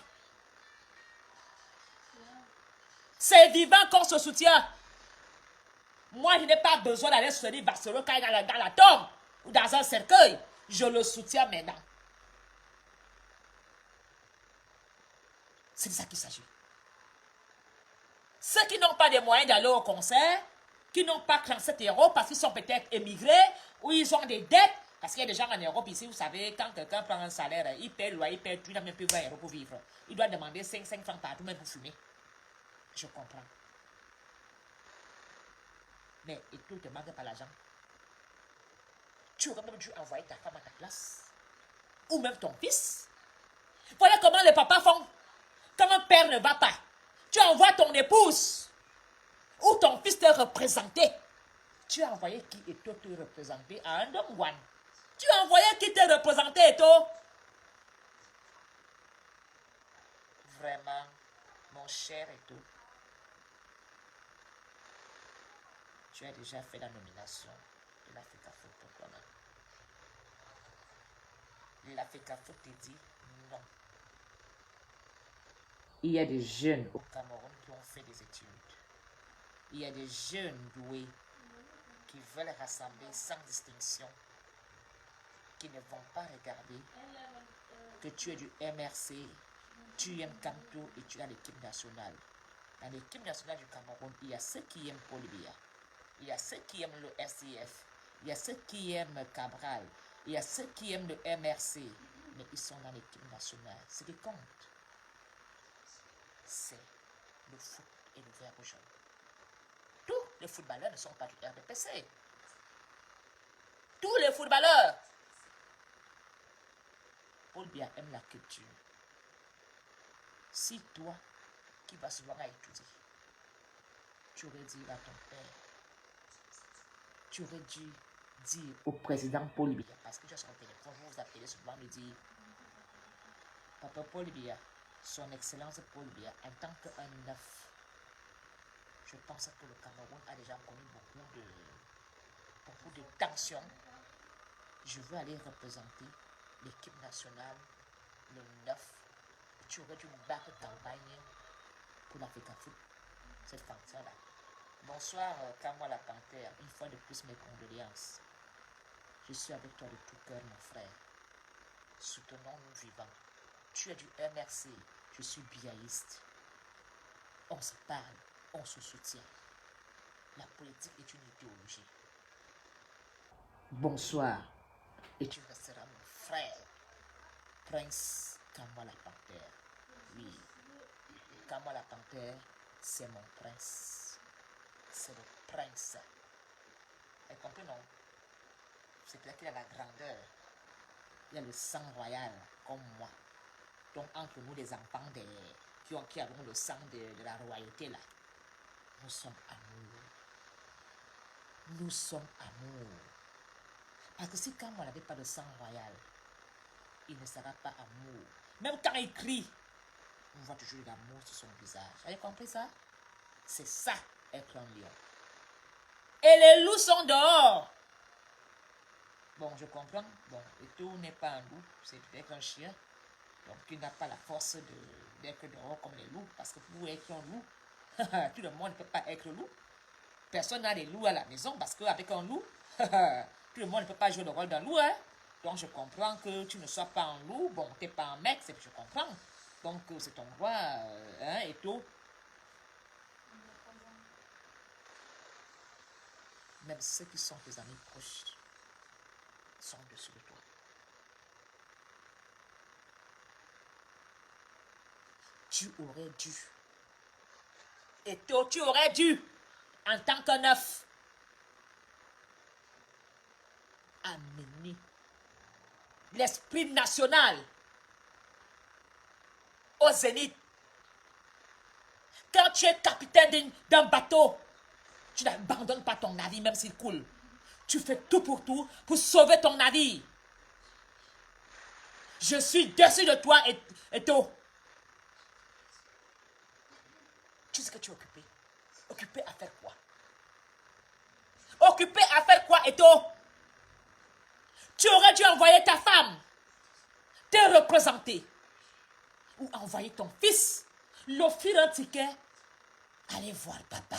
C'est vivant qu'on se soutient. Moi, je n'ai pas besoin d'aller soutenir Vassero quand il est dans la tombe ou dans un cercueil. Je le soutiens maintenant. C'est de ça qu'il s'agit. Ceux qui n'ont pas les moyens d'aller au concert, qui n'ont pas 37 € parce qu'ils sont peut-être émigrés ou ils ont des dettes, parce qu'il y a des gens en Europe ici, vous savez, quand quelqu'un prend un salaire, il paie le loyer, il paie tout, il n'a même plus 20 € pour vivre. Il doit demander 5 francs partout, même pour fumer. Je comprends. Mais et tout ne te manque pas l'argent. Tu aurais même dû envoyer ta femme à ta place. Ou même ton fils. Voilà comment les papas font. Quand un père ne va pas, tu envoies ton épouse. Ou ton fils te représenter. Tu as envoyé qui et toi te représenter à un homme one. Tu as envoyé qui te représenter et toi. Vraiment, mon cher et tout. Tu as déjà fait la nomination de l'Africa-Foot pour toi-même. L'Africa-Foot te dit non. Il y a des jeunes au Cameroun qui ont fait des études. Il y a des jeunes doués qui veulent rassembler sans distinction, qui ne vont pas regarder que tu es du MRC, tu aimes Camto et tu as l'équipe nationale. Dans l'équipe nationale du Cameroun, il y a ceux qui aiment Paul Biya. Il y a ceux qui aiment le SCF, il y a ceux qui aiment Cabral, il y a ceux qui aiment le MRC, mais ils sont dans l'équipe nationale. Ce qui compte, c'est le foot et le verre. rouge. Tous les footballeurs ne sont pas du RDPC. Tous les footballeurs. Paul Biya aime la culture. Si toi, qui vas souvent à étudier, tu aurais dit à ton père, tu aurais dû dire au président Paul Biya, parce que tu as son téléphone, vous appelez souvent me dire, Papa Paul Biya, son excellence Paul Biya, en tant qu'un neuf, je pense que le Cameroun a déjà connu beaucoup de tensions. Je veux aller représenter l'équipe nationale, le 9. Tu aurais dû battre campagne pour l'Africa Foot, cette fonction-là. Bonsoir, Kamwa la Panthère. Une fois de plus, mes condoléances. Je suis avec toi de tout cœur, mon frère. Soutenons-nous vivants. Tu es du MRC, je suis biaïste. On se parle, on se soutient. La politique est une idéologie. Bonsoir, et tu resteras mon frère, Prince Kamwa la Panthère. Oui, Kamwa la Panthère, c'est mon prince. C'est le prince. Vous comprenez, non? C'est peut-être qu'il a la grandeur. Il y a le sang royal, comme moi. Donc, entre nous, les enfants qui avons le sang de la royauté, là, nous sommes amour. Nous sommes amour. Parce que si quand on n'avait pas de sang royal, il ne sera pas amour. Même quand il crie, on voit toujours l'amour sur son visage. Vous avez compris ça? C'est ça, être un lion. Et les loups sont dehors. Bon, je comprends. Bon, et tout n'est pas un loup, c'est peut-être un chien. Donc, il n'a pas la force d'être dehors comme les loups. Parce que pour être un loup, tout le monde ne peut pas être loup. Personne n'a des loups à la maison parce qu'avec un loup, tout le monde ne peut pas jouer le rôle d'un loup. Hein? Donc, je comprends que tu ne sois pas un loup. Bon, tu n'es pas un mec, je comprends. Donc, c'est ton droit, hein, et tout. Même ceux qui sont tes amis proches sont dessus de toi. Tu aurais dû. Et toi, tu aurais dû, en tant qu'un œuf, amener l'esprit national au zénith. Quand tu es capitaine d'un bateau, tu n'abandonnes pas ton navire même s'il coule. Tu fais tout pour sauver ton navire. Je suis dessus de toi, Eto. Tu sais que tu es occupé. Occupé à faire quoi? Occupé à faire quoi, Eto? Tu aurais dû envoyer ta femme te représenter. Ou envoyer ton fils, l'offrir un ticket, aller voir papa.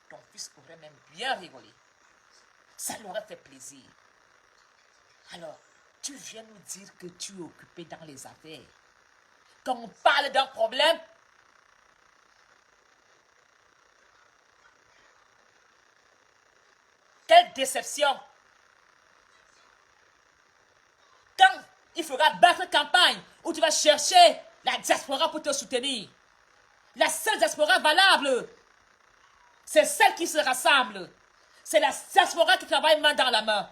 Ton fils aurait même bien rigolé. Ça lui aurait fait plaisir. Alors, tu viens nous dire que tu es occupé dans les affaires. Quand on parle d'un problème, quelle déception! Quand il faudra battre campagne, où tu vas chercher la diaspora pour te soutenir, la seule diaspora valable, c'est celle qui se rassemble. C'est la diaspora qui travaille main dans la main.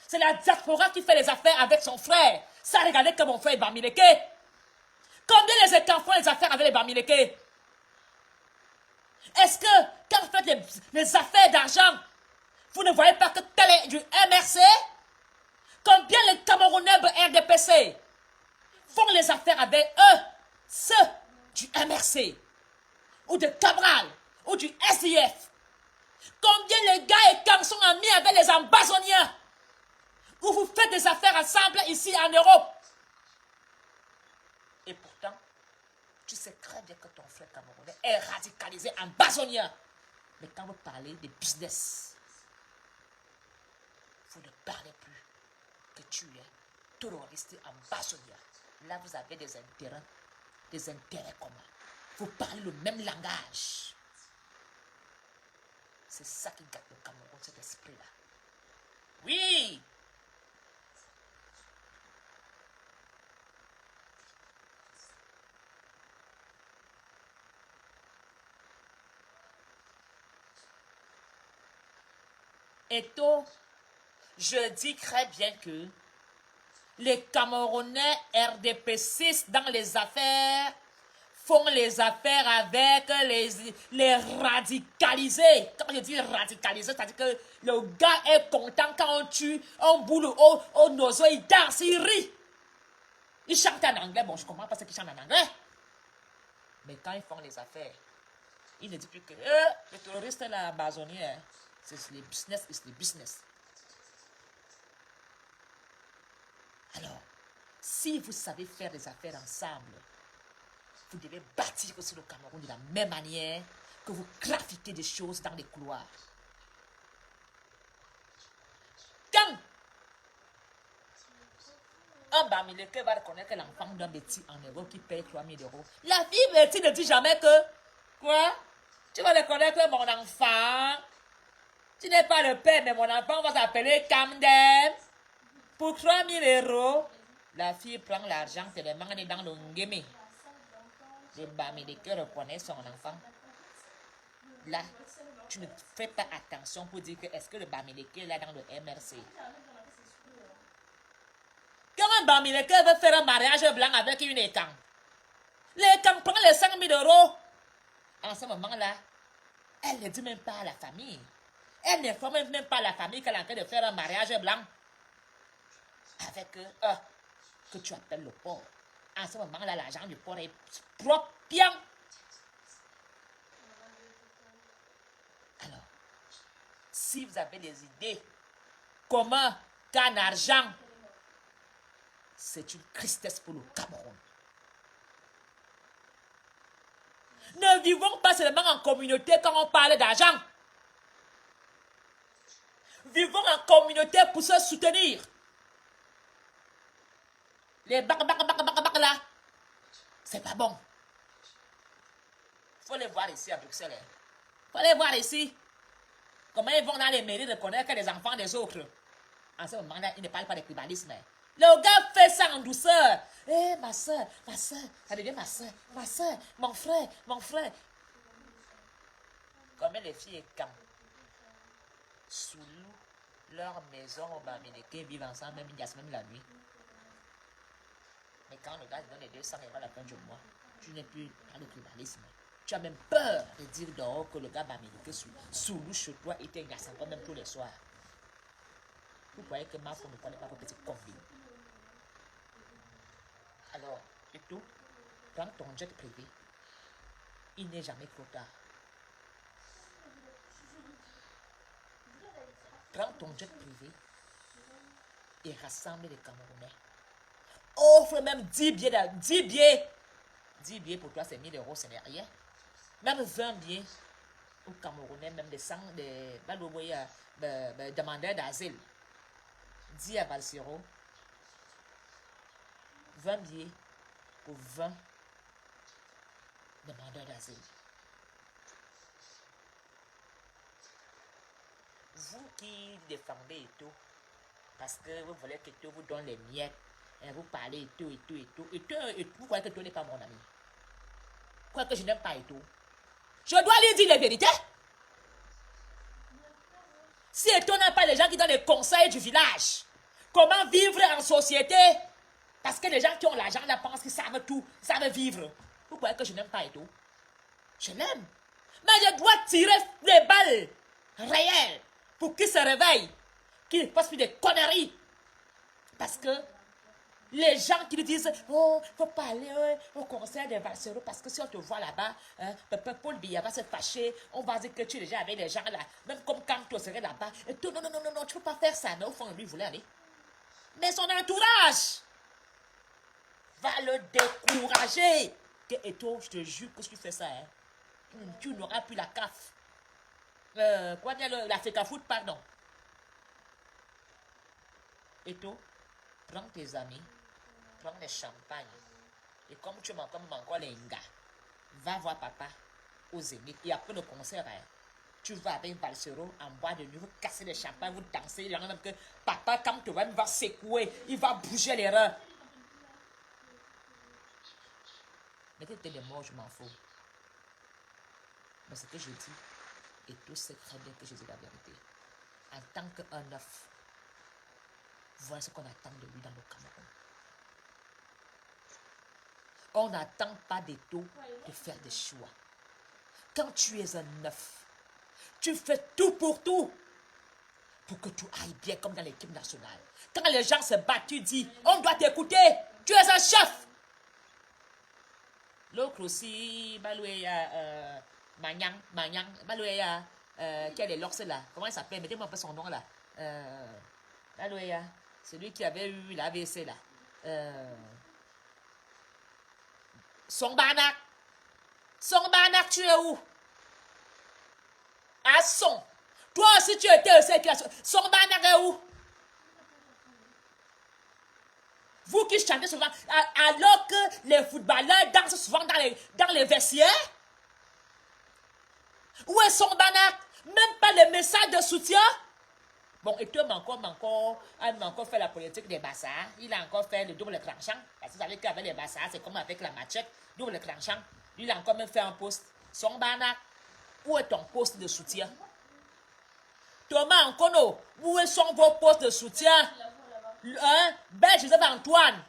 C'est la diaspora qui fait les affaires avec son frère. Ça, regardez comme mon frère est Bamileke. Combien les États font les affaires avec les Bamileke? Est-ce que quand vous faites les affaires d'argent, vous ne voyez pas que tel est du MRC? Combien les Camerounais de RDPC font les affaires avec eux, ceux du MRC, ou de Cabral, ou du SIF? Combien les gars et Kang sont amis avec les ambazoniens? Où vous faites des affaires ensemble ici en Europe? Et pourtant, tu sais très bien que ton frère camerounais est radicalisé en ambazonien. Mais quand vous parlez de business, vous ne parlez plus que tu es terroriste en ambazonien. Là, vous avez des intérêts communs. Vous parlez le même langage. C'est ça qui gâte le Cameroun, cet esprit-là. Oui! Eto, je dis très bien que les Camerounais RDP6 dans les affaires font les affaires avec les radicalisés. Quand je dis radicalisés, c'est-à-dire que le gars est content quand on tue un boulot au nozo, il danse, il rit. Il chante en anglais. Bon, je comprends pas ce qu'il chante en anglais. Mais quand ils font les affaires, il ne dit plus que les terroristes là, amazoniens, c'est les business, c'est les business. Alors, si vous savez faire des affaires ensemble, vous devez bâtir aussi le Cameroun de la même manière que vous trafiquez des choses dans les couloirs. Quand un Bamileke va reconnaître que l'enfant d'un Betty en Europe qui paye 3 000 euros, la fille Betty ne dit jamais que, quoi, tu vas reconnaître mon enfant, tu n'es pas le père, mais mon enfant va s'appeler Camden. Pour 3 000 euros, la fille prend l'argent, tellement elle est dans le ngeme. Le Bamileke reconnaît son enfant. Là, tu ne fais pas attention pour dire que est-ce que le Bamileke est là dans le MRC. Quand un Bamileke veut faire un mariage blanc avec une écang, l'écang prend les 5 000 euros. En ce moment-là, elle ne dit même pas à la famille. Elle n'informe même pas à la famille qu'elle est en train de faire un mariage blanc avec que tu appelles le port. En ce moment-là, l'argent du port est propre, bien. Alors, si vous avez des idées, comment gagner argent, c'est une tristesse pour le Cameroun. Ne vivons pas seulement en communauté quand on parle d'argent. Vivons en communauté pour se soutenir. Les bac là, c'est pas bon. Il faut les voir ici à Bruxelles. Il faut les voir ici. Comment ils vont dans les mairies reconnaître que les enfants des autres. En ce moment-là, ils ne parlent pas de tribalisme. Le gars fait ça en douceur. Eh, ma soeur, ça devient ma soeur, mon frère. Comme les filles et quand sous leur maison au Bamileke vivent ensemble, même la nuit. Mais quand le gars donne les 200 € à la fin du mois, tu n'es plus dans le tribalisme. Tu as même peur de dire dehors que le gars Bamileke sous chez toi était agaçant même tous les soirs. Vous voyez que ma femme ne connaît pas vos petits combines. Alors, et tout, prends ton jet privé. Il n'est jamais trop tard. Prends ton jet privé et rassemble les Camerounais. Offre même 10 billets. 10 billets. 10 billets pour toi, c'est 1 000 €, ce n'est rien. Même 20 billets aux Camerounais, même des demandeurs d'asile. 10 à Valsero. 20 billets pour 20 demandeurs d'asile. Vous qui défendez et tout, parce que vous voulez que tout vous donne les miettes, et vous parlez et tout. Vous croyez que tout n'est pas mon ami. Vous croyez que je n'aime pas et tout. Je dois lui dire les vérités. Si Eto n'a pas les gens qui donnent les conseils du village, comment vivre en société, parce que les gens qui ont l'argent là pensent qu'ils savent tout, savent vivre. Vous croyez que je n'aime pas Eto? Je l'aime. Mais je dois tirer des balles réelles pour qu'il se réveille, qu'il ne fasse plus des conneries. Parce que les gens qui lui disent, oh, il ne faut pas aller au concert des Valsero parce que si on te voit là-bas, Paul Biya va se fâcher, on va dire que tu es déjà avec les gens là, même comme quand tu serais là-bas. Et tout, non, tu ne peux pas faire ça. Mais au fond, lui, il voulait aller. Mais son entourage va le décourager. Et toi, je te jure que si tu fais ça, tu n'auras plus la CAF. Quoi dire, la FECAFOOT, pardon. Et toi, prends tes amis, prends des champagnes. Et comme tu m'as comme encore les gars, va voir papa au Zénith. Et après le concert, tu vas avec Valsero en bois de nuit, vous cassez les champagnes, vous dansez. Même que papa, quand tu vas, il va secouer, il va bouger les reins. Mettez les mots, je m'en fous. Mais ce que je dis, et tout sait très bien que je dis la vérité. en tant qu'un œuf. Voilà ce qu'on attend de lui dans le Cameroun. On n'attend pas des taux de faire des choix. Quand tu es un œuf, tu fais tout pour que tout aille bien comme dans l'équipe nationale. Quand les gens se battent, tu dis, on doit t'écouter, tu es un chef. L'autre aussi, Balouéa, Manyang, Balouéa, qui a les lorces là, comment il s'appelle, mettez-moi un peu son nom là. Balouéa, celui qui avait eu l'AVC là. Songbanak, tu es où? À Son. Toi aussi, tu étais aussi avec la Songbanak est où? Vous qui chantez souvent, alors que les footballeurs dansent souvent dans les vestiaires. Où est Songbanak? Même pas les messages de soutien. Bon, et toi, a encore fait la politique des bassards. Il a encore fait le double tranchant. Parce que vous savez qu'avec les bassards, c'est comme avec la machette, double tranchant. Il a encore même fait un poste. Songbanak, où est ton poste de soutien? Thomas Nkono, où sont vos postes de soutien? Ben Joseph Antoine,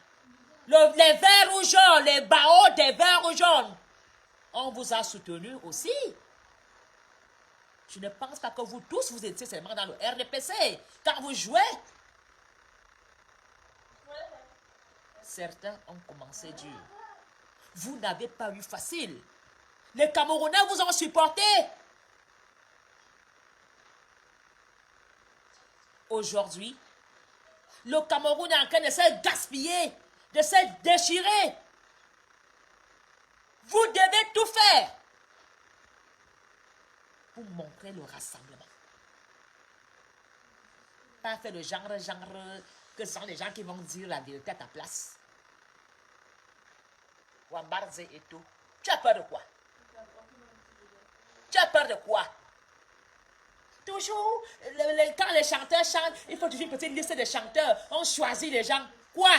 les verts ou jaunes, les barreaux des verts ou jaunes, on vous a soutenu aussi. Je ne pense pas que vous tous, vous étiez seulement dans le RDPC. Quand vous jouez, certains ont commencé dur. Vous n'avez pas eu facile. Les Camerounais vous ont supporté. Aujourd'hui, le Cameroun est en train de se gaspiller, de se déchirer. Vous devez tout faire pour montrer le rassemblement. Pas faire le genre que ce sont les gens qui vont dire la vérité à ta place. Wambarze et tout. Tu as peur de quoi? Tu as peur de quoi? Toujours, quand les chanteurs chantent, il faut toujours une petite liste de chanteurs. On choisit les gens. Quoi?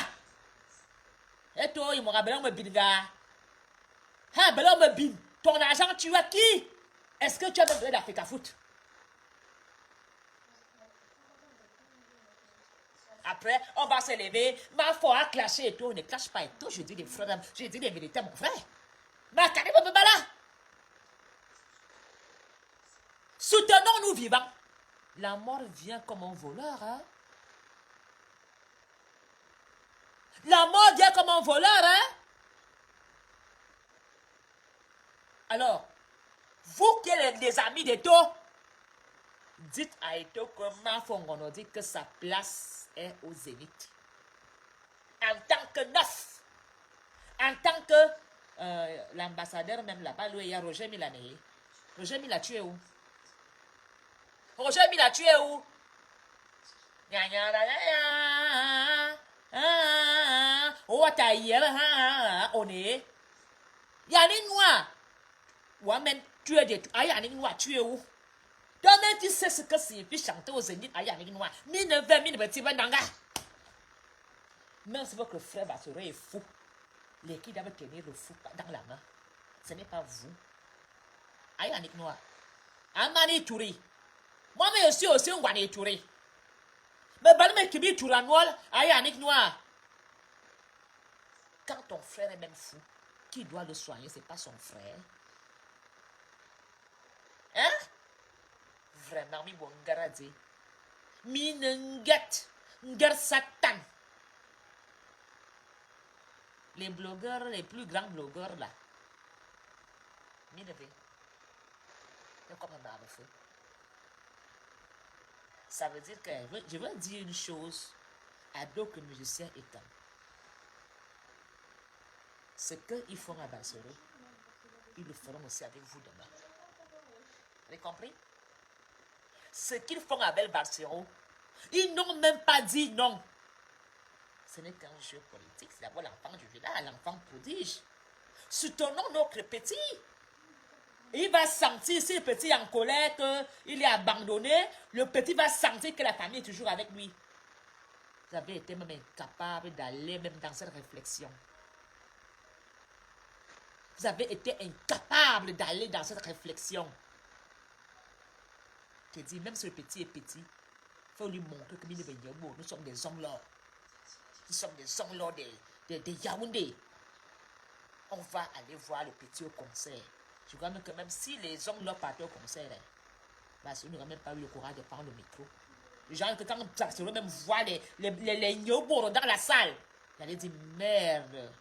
Et toi, il m'aura besoin de me binga. Hein, besoin de me bin. Ton argent, tu as qui? Est-ce que tu as besoin d'Africa Foot? Après, on va se lever. Ma foi a clashé et tout. Ne clash pas et tout. Je dis des frères, je dis des vérités, mon frère. Ma carrière me bala. Soutenons-nous vivants. La mort vient comme un voleur, hein? La mort vient comme un voleur, hein? Alors, vous qui êtes les amis d'Eto, dites à Eto que Mafongono dit que sa place est au zénith. En tant que neuf, en tant que l'ambassadeur même là-bas, il y a Roger Milané. Roger Mila, tu es où? Roger Mila, tu es où? On est. Yannick Noir. Ouais, même tu es des. Yannick Noir, tu es où? Toi-même, tu sais ce que signifie chanter aux Zénith à Yannick Noir. Mine 20 000 petits nanga. Même si votre frère Bassoro est fou, les qui doivent tenir le fou dans la main, ce n'est pas vous. Yannick Noir. Amani Touré. Moi-même, je suis aussi un Guané Touré. Mais Balme Kibi Touranoil, Yannick Noir. Quand ton frère est même fou, qui doit le soigner, ce n'est pas son frère. Hein? Vraiment, mi bon garadi. Mi nenget, ngar satan. Les blogueurs, les plus grands blogueurs là. Mi ne veut. Comme un barbe feu. Ça veut dire que je veux dire une chose à d'autres musiciens étant. Ce qu'ils font à Bassoro, ils le feront aussi avec vous demain. Vous avez compris? Ce qu'ils font à Bel Bassoro, ils n'ont même pas dit non. Ce n'est qu'un jeu politique. C'est d'abord l'enfant du village, l'enfant prodige. Soutenons notre petit. Il va sentir, si le petit est en colère, qu'il est abandonné, le petit va sentir que la famille est toujours avec lui. Vous avez été même incapable d'aller même dans cette réflexion. Vous avez été incapable d'aller dans cette réflexion. Je dis, même si le petit est petit, faut lui montrer que nous sommes des hommes là. Nous sommes des hommes là de Yaoundé. On va aller voir le petit au concert. Je crois même que même si les hommes là partaient au concert, parce qu'on n'aurait même pas eu le courage de prendre le micro. Les gens, que quand on même voir les gnobours dans la salle, j'allais dire merde.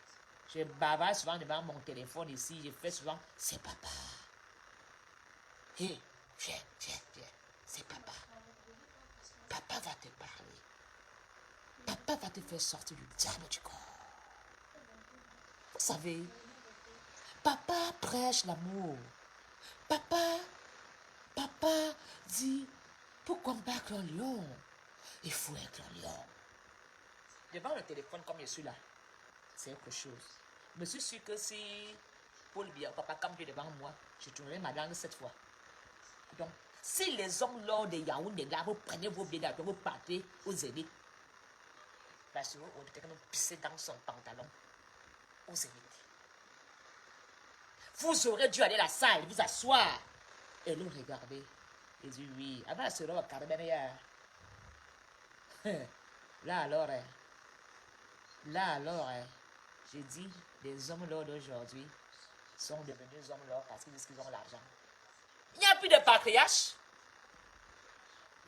Je bavard souvent devant mon téléphone ici. Je fais souvent, c'est papa. Hé, viens, c'est papa. Papa va te parler. Papa va te faire sortir du diable du corps. Vous savez, papa prêche l'amour. Papa dit, pour combattre un lion, il faut être un lion. Devant le téléphone comme je suis là, c'est autre chose. Je me suis sûr que si Paul Biya, papa comme Dieu devant moi, je tournerai ma langue cette fois. Donc, si les hommes lors de Yaoundé, là, vous prenez vos billets d'avion, vous partez aux Zénith. Parce que on était quand même pissé dans son pantalon aux Zénith. Vous aurez dû aller à la salle, vous asseoir. Et nous regarder. Et dit oui. Avant, c'est là, là alors, j'ai dit, les hommes là d'aujourd'hui sont devenus hommes là parce qu'ils disent qu'ils ont l'argent. Il n'y a plus de patriarche.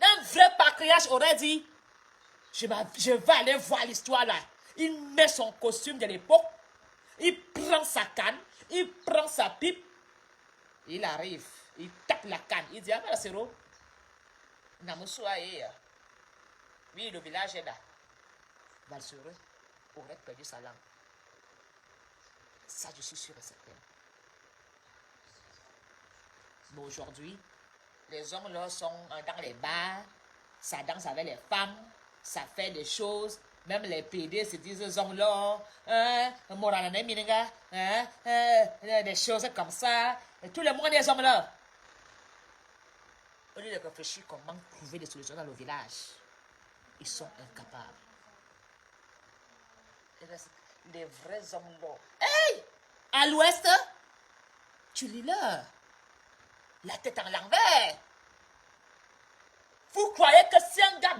Un vrai patriarche aurait dit, je vais aller voir l'histoire là. Il met son costume de l'époque, il prend sa canne, il prend sa pipe, il arrive, il tape la canne, il dit, ah ben c'est où? Oui, le village est là. Valsereux aurait perdu sa langue. Ça, je suis sûr et certain. Mais aujourd'hui, les hommes là sont dans les bars, ça danse avec les femmes, ça fait des choses. Même les PD se disent aux hommes là, des choses comme ça. Et tout le monde est hommes là. Au lieu de réfléchir comment trouver des solutions dans le village, ils sont incapables. Les vrais hommes là. Hey! À l'ouest, tu lis là. La tête en l'envers. Vous croyez que si un gars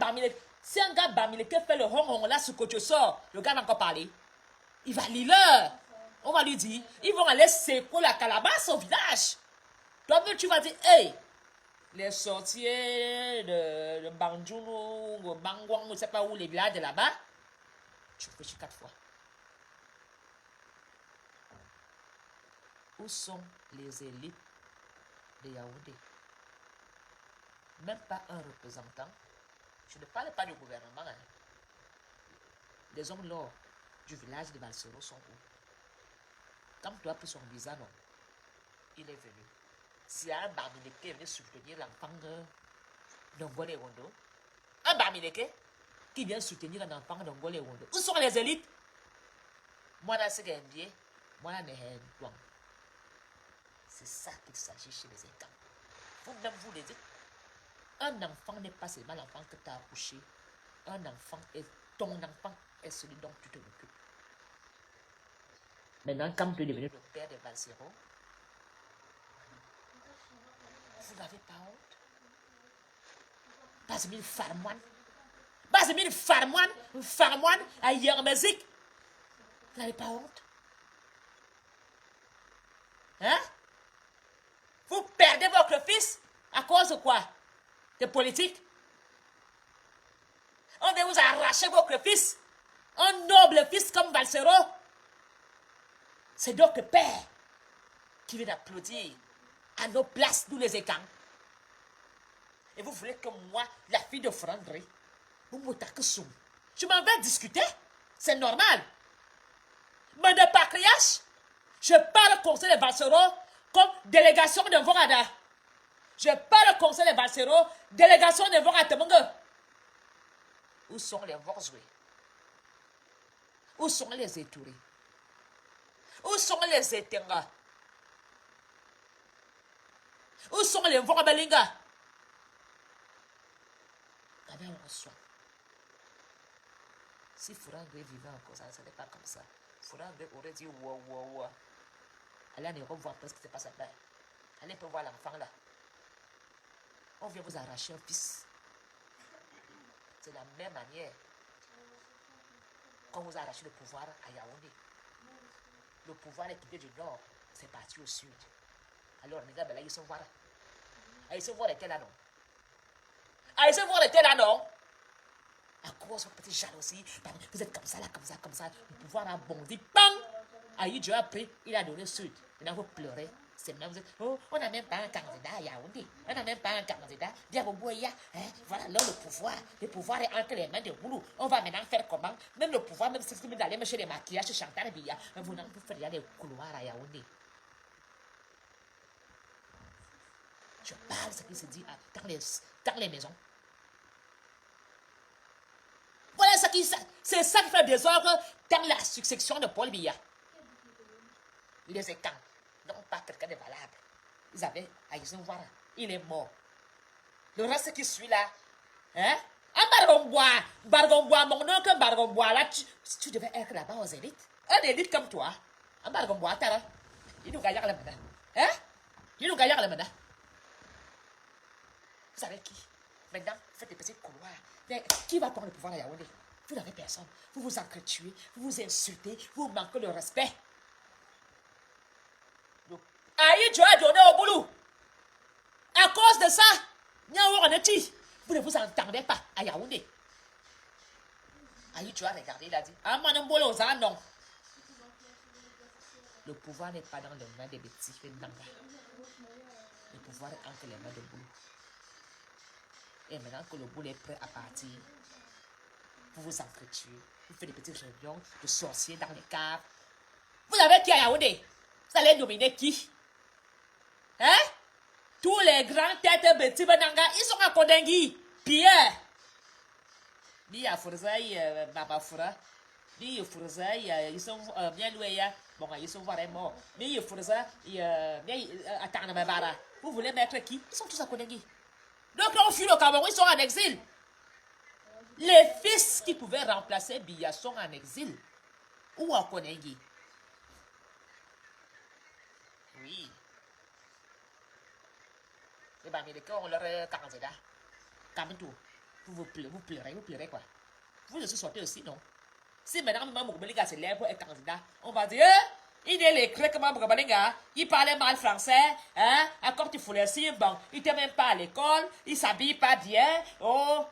Bamileke fait le hong là sur côté sort, le gars va encore parler. Il va lire là. On va lui dire, ils vont aller secouer la calabasse au village. Toi, tu vas dire, hey, les sorciers de Banjounou, de Bangwang, je ne sais pas où, les villages de là-bas, tu réfléchis 4 fois. Où sont les élites de Yaoundé? Même pas un représentant. Je ne parle pas du gouvernement. Hein. Les hommes là du village de Valsero sont où? Quand tu as pris son visa, non, il est venu. S'il y a un Bamileke qui est venu soutenir l'enfant de Ngole Wondo, un Bamileke qui vient soutenir un enfant de Ngole Wondo, où sont les élites? Moi, là, c'est Gendie, moi, là, c'est ça qu'il s'agit chez les États. Vous-même, vous le dites. Un enfant n'est pas seulement l'enfant que tu as accouché. Un enfant est ton enfant est celui dont tu te occupes. Maintenant, quand tu es devenu le père de Valsero, vous n'avez pas honte. Bazemil Farmoine à Yermezik. Vous n'avez pas honte. Hein? Vous perdez votre fils à cause de quoi? De politique. On veut vous arracher votre fils. Un noble fils comme Valsero. C'est notre père qui vient d'applaudir à nos places, nous les écans. Et vous voulez que moi, la fille de Frandré, vous m'attaquez sous. Je m'en vais discuter. C'est normal. Mais de patriarche, je parle au conseil de Valsero comme délégation de Vorada. Je parle au conseil de Valsero, délégation de Voratemongue. Où sont les Vorzoués? Où sont les Étourés? Où sont les Étenga? Où sont les Vorabelinga? Quand même, on reçoit. Si Fourandé vivait encore, ça n'est pas comme ça. Fourandé aurait dit ouah. Allez en Europe voir ce qui se passe là-bas. Allez pour voir l'enfant là. On vient vous arracher un fils. C'est de la même manière qu'on vous a arraché le pouvoir à Yaoundé. Le pouvoir est quitté du nord, c'est parti au sud. Alors, les gars, ben là, ils sont voir. Ils sont voir était là, non? Ils sont voir était là, non? À cause de petite jalousie, vous êtes comme ça, là, comme ça. Le pouvoir a bondi, bang! Aïe, Dieu a pris, il a donné sud. Maintenant, vous pleurez. C'est maintenant, vous êtes, oh, on n'a même pas un candidat à Yaoundé. On n'a même pas un candidat. Diaboboya, hein? Voilà, là, le pouvoir est entre les mains de Boulou. On va maintenant faire comment? Même le pouvoir, même si vous allez me chez les maquillages, chez Chantal Biya, vous faites les couloirs à Yaoundé. Je parle ce qui se dit dans les maisons. Voilà c'est ça qui fait le désordre dans la succession de Paul Biya. Les écans n'ont pas quelqu'un de valable. Ils ont voir, il est mort. Le reste qui suit là, hein? Un Bargombois, mon oncle Bargombois, là, tu devais être là-bas aux élites. Un élite comme toi, un Bargombois, t'as il nous gagne la main. Hein? Il nous gagne la main. Vous savez qui? Maintenant, faites des petits couloirs. Mais qui va prendre le pouvoir à Yaoundé? Vous n'avez personne. Vous vous entretuez, vous vous insultez, vous manquez de respect. Aïe, tu as donné au boulot. À cause de ça, vous ne vous entendez pas à Yaoundé. Aïe, tu as regardé, il a dit, ah, non. Le pouvoir n'est pas dans les mains des petits Nanga. Le pouvoir est entre les mains de boulot. Et maintenant que le boulot est prêt à partir, vous vous entretuez, vous faites des petites réunions de sorciers dans les caves. Vous avez qui à Yaoundé? Vous allez nominer qui? Hein? Tous les grands têtes petits Nanga, ils sont à Kodengui. Pierre. Ni à Furzaï, Baba Fura. Ni à Furzaï, ils sont bien loués. Bon, ils sont vraiment. Ni à Furzaï, à Tanamabara. Vous voulez mettre qui? Ils sont tous à Kodengui. Donc, on fuit le Cameroun, ils sont en exil. Les fils qui pouvaient remplacer Biya sont en exil. Ou à Konengi. Oui. Les Américains ont leur candidat. Kamento. Vous pleurez quoi? Vous aussi sortez aussi, non? Si maintenant Moukbeliga se lève pour être candidat, on va dire, il est l'écrit comme Moukbeliga, il parlait mal français, hein? Encore tu fous si bon, il n'était même pas à l'école, il s'habille pas bien, oh!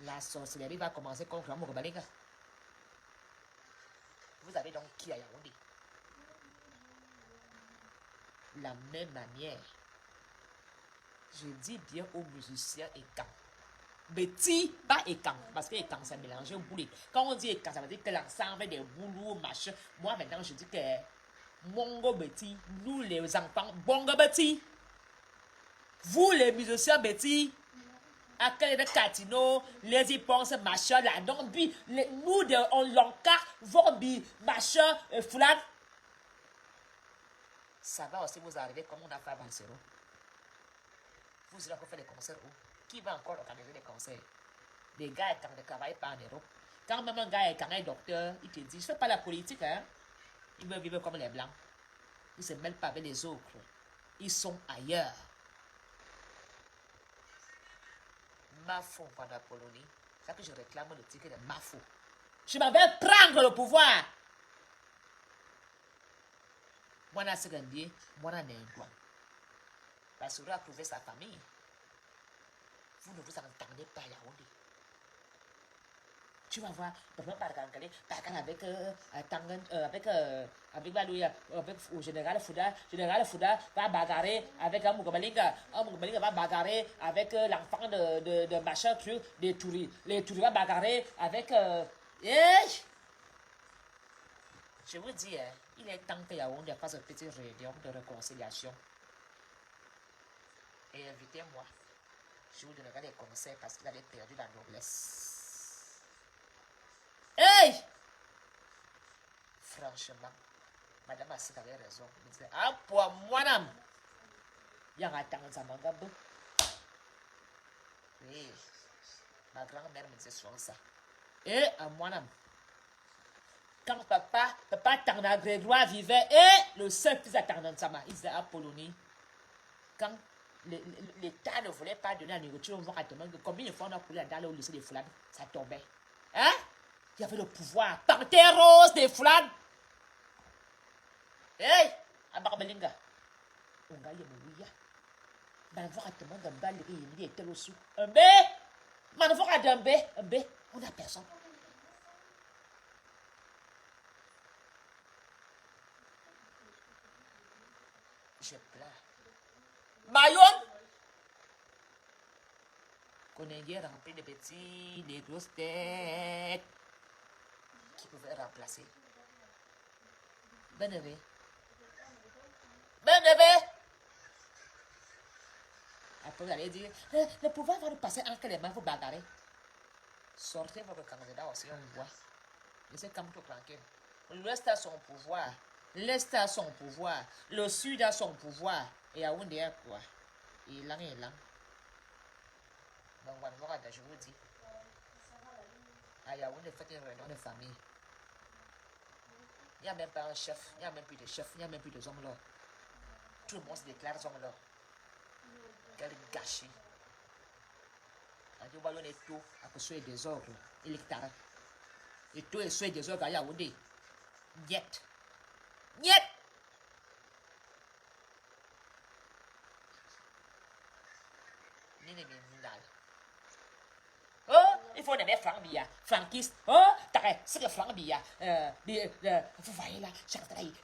La sorcellerie va commencer contre Moukbeliga. Vous avez donc qui à Yaoundé? La même manière, je dis bien aux musiciens et quand. Petit, pas écan, parce que écan, c'est mélangé au boulet. Quand on dit écan, ça veut dire que l'ensemble des boulous, machin. Moi, maintenant, je dis que Mongo Betty, nous les enfants, Bongo Betty, vous les musiciens Betty, à quel est Catino, les hypenses, machin, là, donc, nous, on l'encar, Vorbi, machin, Foulan. Ça va aussi vous arriver comme on a fait à Bansero. Vous allez encore faire des concerts où? Qui va encore organiser des concerts? Des gars qui ne travaillent pas en Europe. Quand même un gars est docteur, il te dit, je ne fais pas la politique, hein. Ils veulent vivre comme les Blancs. Ils ne se mêlent pas avec les autres. Ils sont ailleurs. Mafo pendant la Polonie. C'est ça que je réclame le ticket de Mafo. Je m'en vais prendre le pouvoir. Moi, je suis secondier, moi, je suis un douane. Parce que vous approuver sa famille. Vous ne vous entendez pas à Yaoundé. Tu vas voir, avec le général Fouda va bagarrer avec Moukbalinga. Moukbalinga va bagarrer avec l'enfant de machin truc, des touris. Les touris va bagarrer avec. Je vous dis, il est temps que Yaoundé fasse une petite réunion de réconciliation. Et invitez-moi. Je vous donnerai des conseils parce qu'il avait perdu la noblesse. Hey! Franchement, Madame Assit avait raison. Il disait, ah, pour moi-même, il y a un temps de Zamangabou. Oui, ma grand-mère me disait souvent ça. Et à moi-même, quand papa Tana Grégoire vivait, et le seul fils à Tarnansama, il disait à Polonie, quand l'État ne voulait pas donner la nourriture, on voit combien de fois on a coulé dans le lycée des Foulades, ça tombait. Hein? Il y avait le pouvoir. Panthère rose des Foulades. Hey! À Barbelinga. On gagne mon ouïa. Ben, voir à te demander un bal, il était au sous. Un bé! Man, voir à un bé. On a personne. Je pleure. Mayonne! Qu'on ait hier rempli de petits, des grosses têtes qui pouvaient remplacer. Ben-Aimé. Après, vous allez dire, le pouvoir va nous passer entre les mains, vous bagarrer. Sortez votre candidat aussi, on voit. Laissez comme tout tranquille. L'Ouest a son pouvoir. L'Est a son pouvoir. Le Sud a son pouvoir. Et Yaoundé a quoi? Et là. Donc, voilà, je vous dis. À Yaoundé, faites une réunion de famille. Il n'y a même pas un chef. Il n'y a même plus de chef. Il n'y a même plus de hommes là. Tout le monde se déclare homme là. Quel gâchis. On va donner tout à cause des désordres électoraux. Et tout est sur des désordres à Yaoundé. Niet. Oh, il faut aimer Franck Bia, Frankiste. Oh, t'arrêtes, c'est le Franck Bia. Vous voyez là,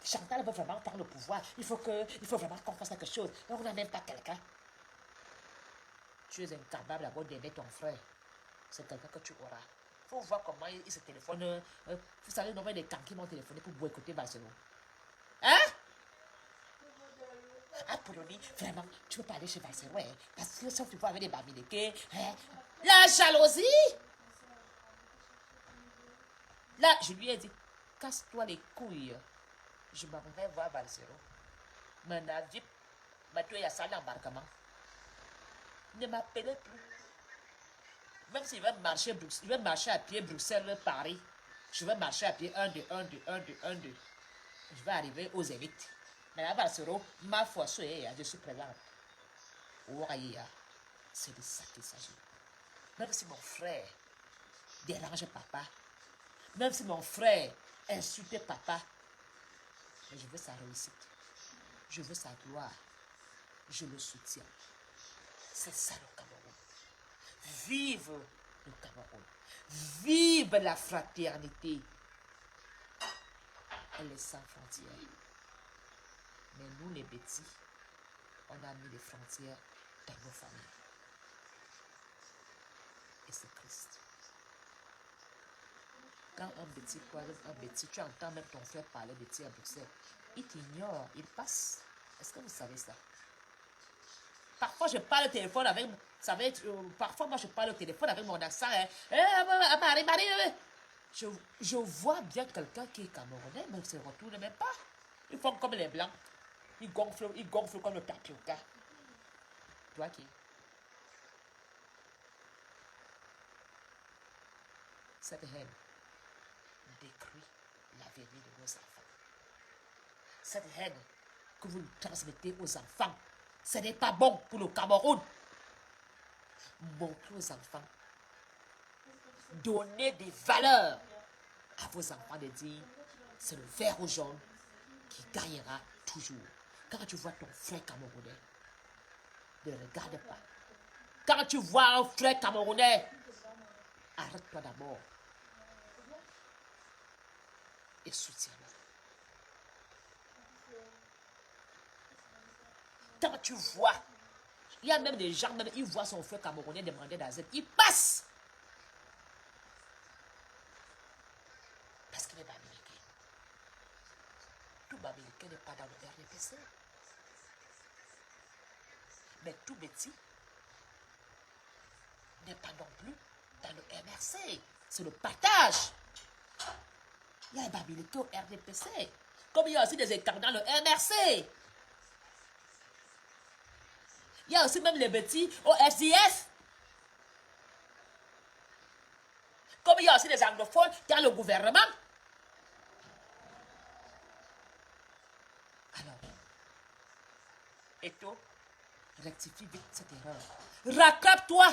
Chantal veut vraiment prendre le pouvoir. Il faut vraiment qu'on fasse quelque chose. On n'a même pas quelqu'un. Tu es incapable d'abord d'aider ton frère. C'est quelqu'un que tu auras. Il faut voir comment il se téléphone. Vous savez le nombre de camps qui m'ont téléphoné pour boycotter Barcelone. Hein? Apollonie, vraiment, tu peux pas aller chez Barcelone. Hein? Parce que sauf tu peux avec des bamilekés. Hein? La jalousie! Là, je lui ai dit, casse-toi les couilles. Je m'en vais voir Barcelone. Mon avis, tu es à ça l'embarquement. Ne m'appelez plus. Même s'il veut marcher à pied Bruxelles, Paris, je vais marcher à pied 1, 2. Je vais arriver aux élites. Mais là, Barcelone, ma foi, je suis présente. C'est de ça qu'il s'agit. Même si mon frère dérange papa, même si mon frère insulte papa, mais je veux sa réussite. Je veux sa gloire. Je le soutiens. C'est ça le Cameroun. Vive le Cameroun. Vive la fraternité. Elle est sans frontières. Mais nous, les petits, on a mis des frontières dans nos familles. Et c'est triste. Quand un petit croise un petit, tu entends même ton frère parler de ti à Bruxelles. Il t'ignore, il passe. Est-ce que vous savez ça? Parfois, je parle au téléphone avec... parfois, moi, je parle au téléphone avec mon accent. Je vois bien quelqu'un qui est camerounais, mais il ne se retourne même pas. Ils font comme les blancs. Ils gonflent comme le tapioca. Toi qui? Cette haine détruit l'avenir de nos enfants. Cette haine que vous transmettez aux enfants, ce n'est pas bon pour le Cameroun. Montrez aux enfants. Donnez des valeurs à vos enfants de dire c'est le vert ou jaune qui gagnera toujours. Quand tu vois ton frère camerounais, ne regarde pas. Quand tu vois un frère camerounais, arrête-toi d'abord et soutiens-le. Quand tu vois, il y a même des gens, même ils voient son frère camerounais demander d'asile, il passe. Parce qu'il est bamileke. Tout bamileke n'est pas dans le RDPC. Mais tout petit n'est pas non plus dans le MRC. C'est le partage. Il y a un bamileke au RDPC. Comme il y a aussi des écarts dans le MRC. Il y a aussi même les petits au FCF. Comme il y a aussi des anglophones dans le gouvernement. Alors, et tout, rectifie vite cette erreur. Rattrape-toi.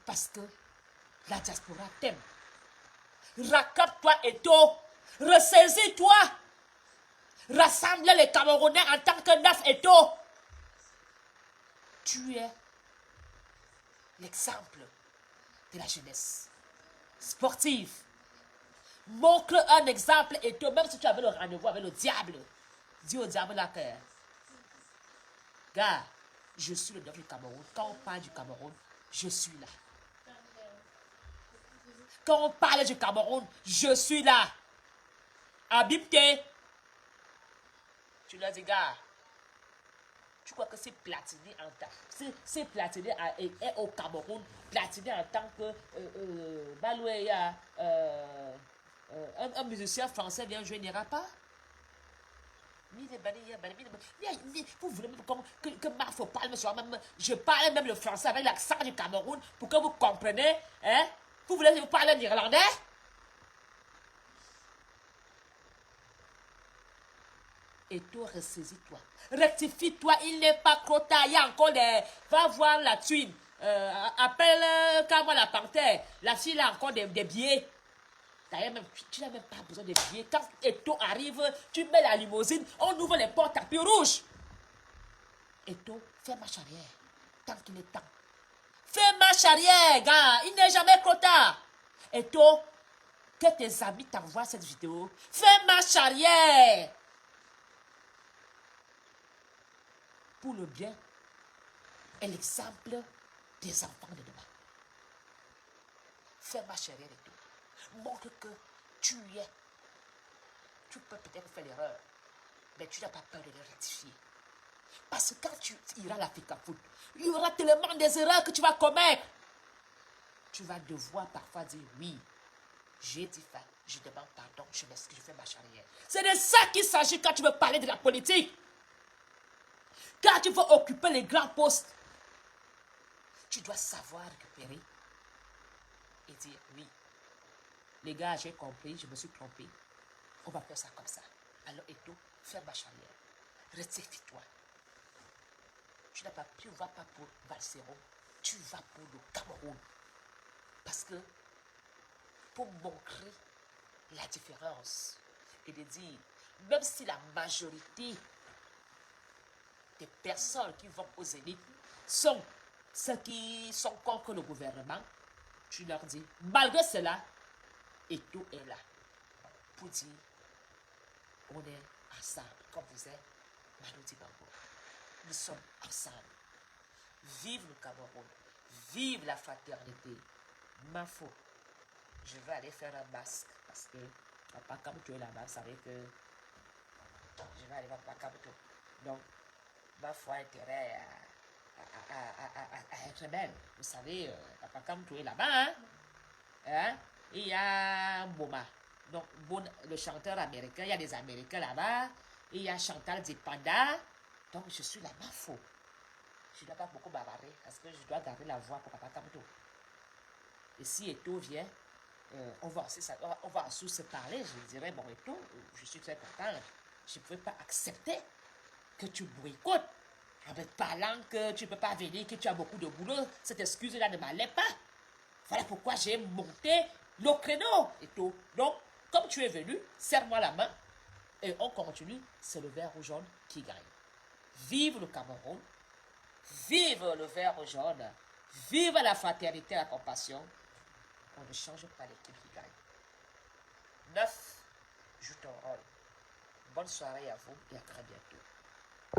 Parce que la diaspora t'aime. Rattrape-toi, Eto'o. Ressaisis-toi. Rassemble les Camerounais en tant que neuf, Eto'o. Tu es l'exemple de la jeunesse sportive. Montre un exemple, Eto'o, même si tu avais le rendez-vous avec le diable. Dis au diable là que, gars, je suis le neuf du Cameroun. Quand on parle du Cameroun, je suis là. Quand on parle du Cameroun, je suis là. Habibte. Tu leur dis, gars, tu crois que c'est Platini en tant c'est Platini est au Cameroun, Platini en tant que Balouéa, un musicien français vient jouer, n'ira pas. Vous voulez même que Mafo parle, je parle même le français avec l'accent du Cameroun pour que vous compreniez, hein? Vous voulez vous parler en irlandais? Et toi, ressaisis-toi. Rectifie-toi, il n'est pas trop tard. Il y a encore des... Va voir la thune. Appelle Kama la panthère. La fille a encore des billets. D'ailleurs, tu n'as même pas besoin de billets. Quand Eto arrive, tu mets la limousine, on ouvre les portes tapis rouges. Eto, fais marche arrière. Tant qu'il est temps. Fais marche arrière, gars. Il n'est jamais trop tard. Eto, que tes amis t'envoient cette vidéo. Fais marche arrière. Pour le bien et l'exemple des enfants de demain. Fais marche arrière et tout. Montre que tu es. Tu peux peut-être faire l'erreur, mais tu n'as pas peur de le rectifier. Parce que quand tu iras à l'Africa Foot, il y aura tellement des erreurs que tu vas commettre. Tu vas devoir parfois dire oui, j'ai dit ça, je demande pardon, je m'excuse, je fais marche arrière. C'est de ça qu'il s'agit quand tu veux parler de la politique. Quand tu veux occuper les grands postes, tu dois savoir récupérer et dire oui. Les gars, j'ai compris, je me suis trompé. On va faire ça comme ça. Alors, Eto, fais marche arrière. Rectifie-toi. Tu ne vas pas pour Balsero, tu vas pour le Cameroun. Parce que pour montrer la différence et de dire, même si la majorité des personnes qui vont aux élites sont ceux qui sont contre le gouvernement, tu leur dis, malgré cela, Eto est là pour dire, on est ensemble, comme vous êtes, Manu Dibango. Nous sommes ensemble. Vive le Cameroun, vive la fraternité. Mafo, je vais aller faire un masque parce que Papa Kamto est là-bas, vous savez que je vais aller voir Papa Kamto. Donc, ma foi a intérêt à être belle. Vous savez, Papa Kamto est là-bas. Hein? Il y a Boma, donc le chanteur américain, il y a des Américains là-bas. Il y a Chantal Dipanda. Donc, je suis là, Mafo. Je ne dois pas beaucoup bavarder parce que je dois garder la voix pour Papa Kamto. Et si Eto vient, on va aussi se parler. Je dirais, bon, Eto, je suis très contente. Je ne pouvais pas accepter que tu boycottes en me parlant que tu ne peux pas venir, que tu as beaucoup de boulot. Cette excuse-là ne m'allait pas. Voilà pourquoi j'ai monté le créneau, Eto. Donc, comme tu es venu, serre-moi la main et on continue. C'est le vert ou jaune qui gagne. Vive le Cameroun. Vive le vert jaune. Vive la fraternité et la compassion. On ne change pas l'équipe qui gagne. 9, joue ton rôle. Bonne soirée à vous et à très bientôt.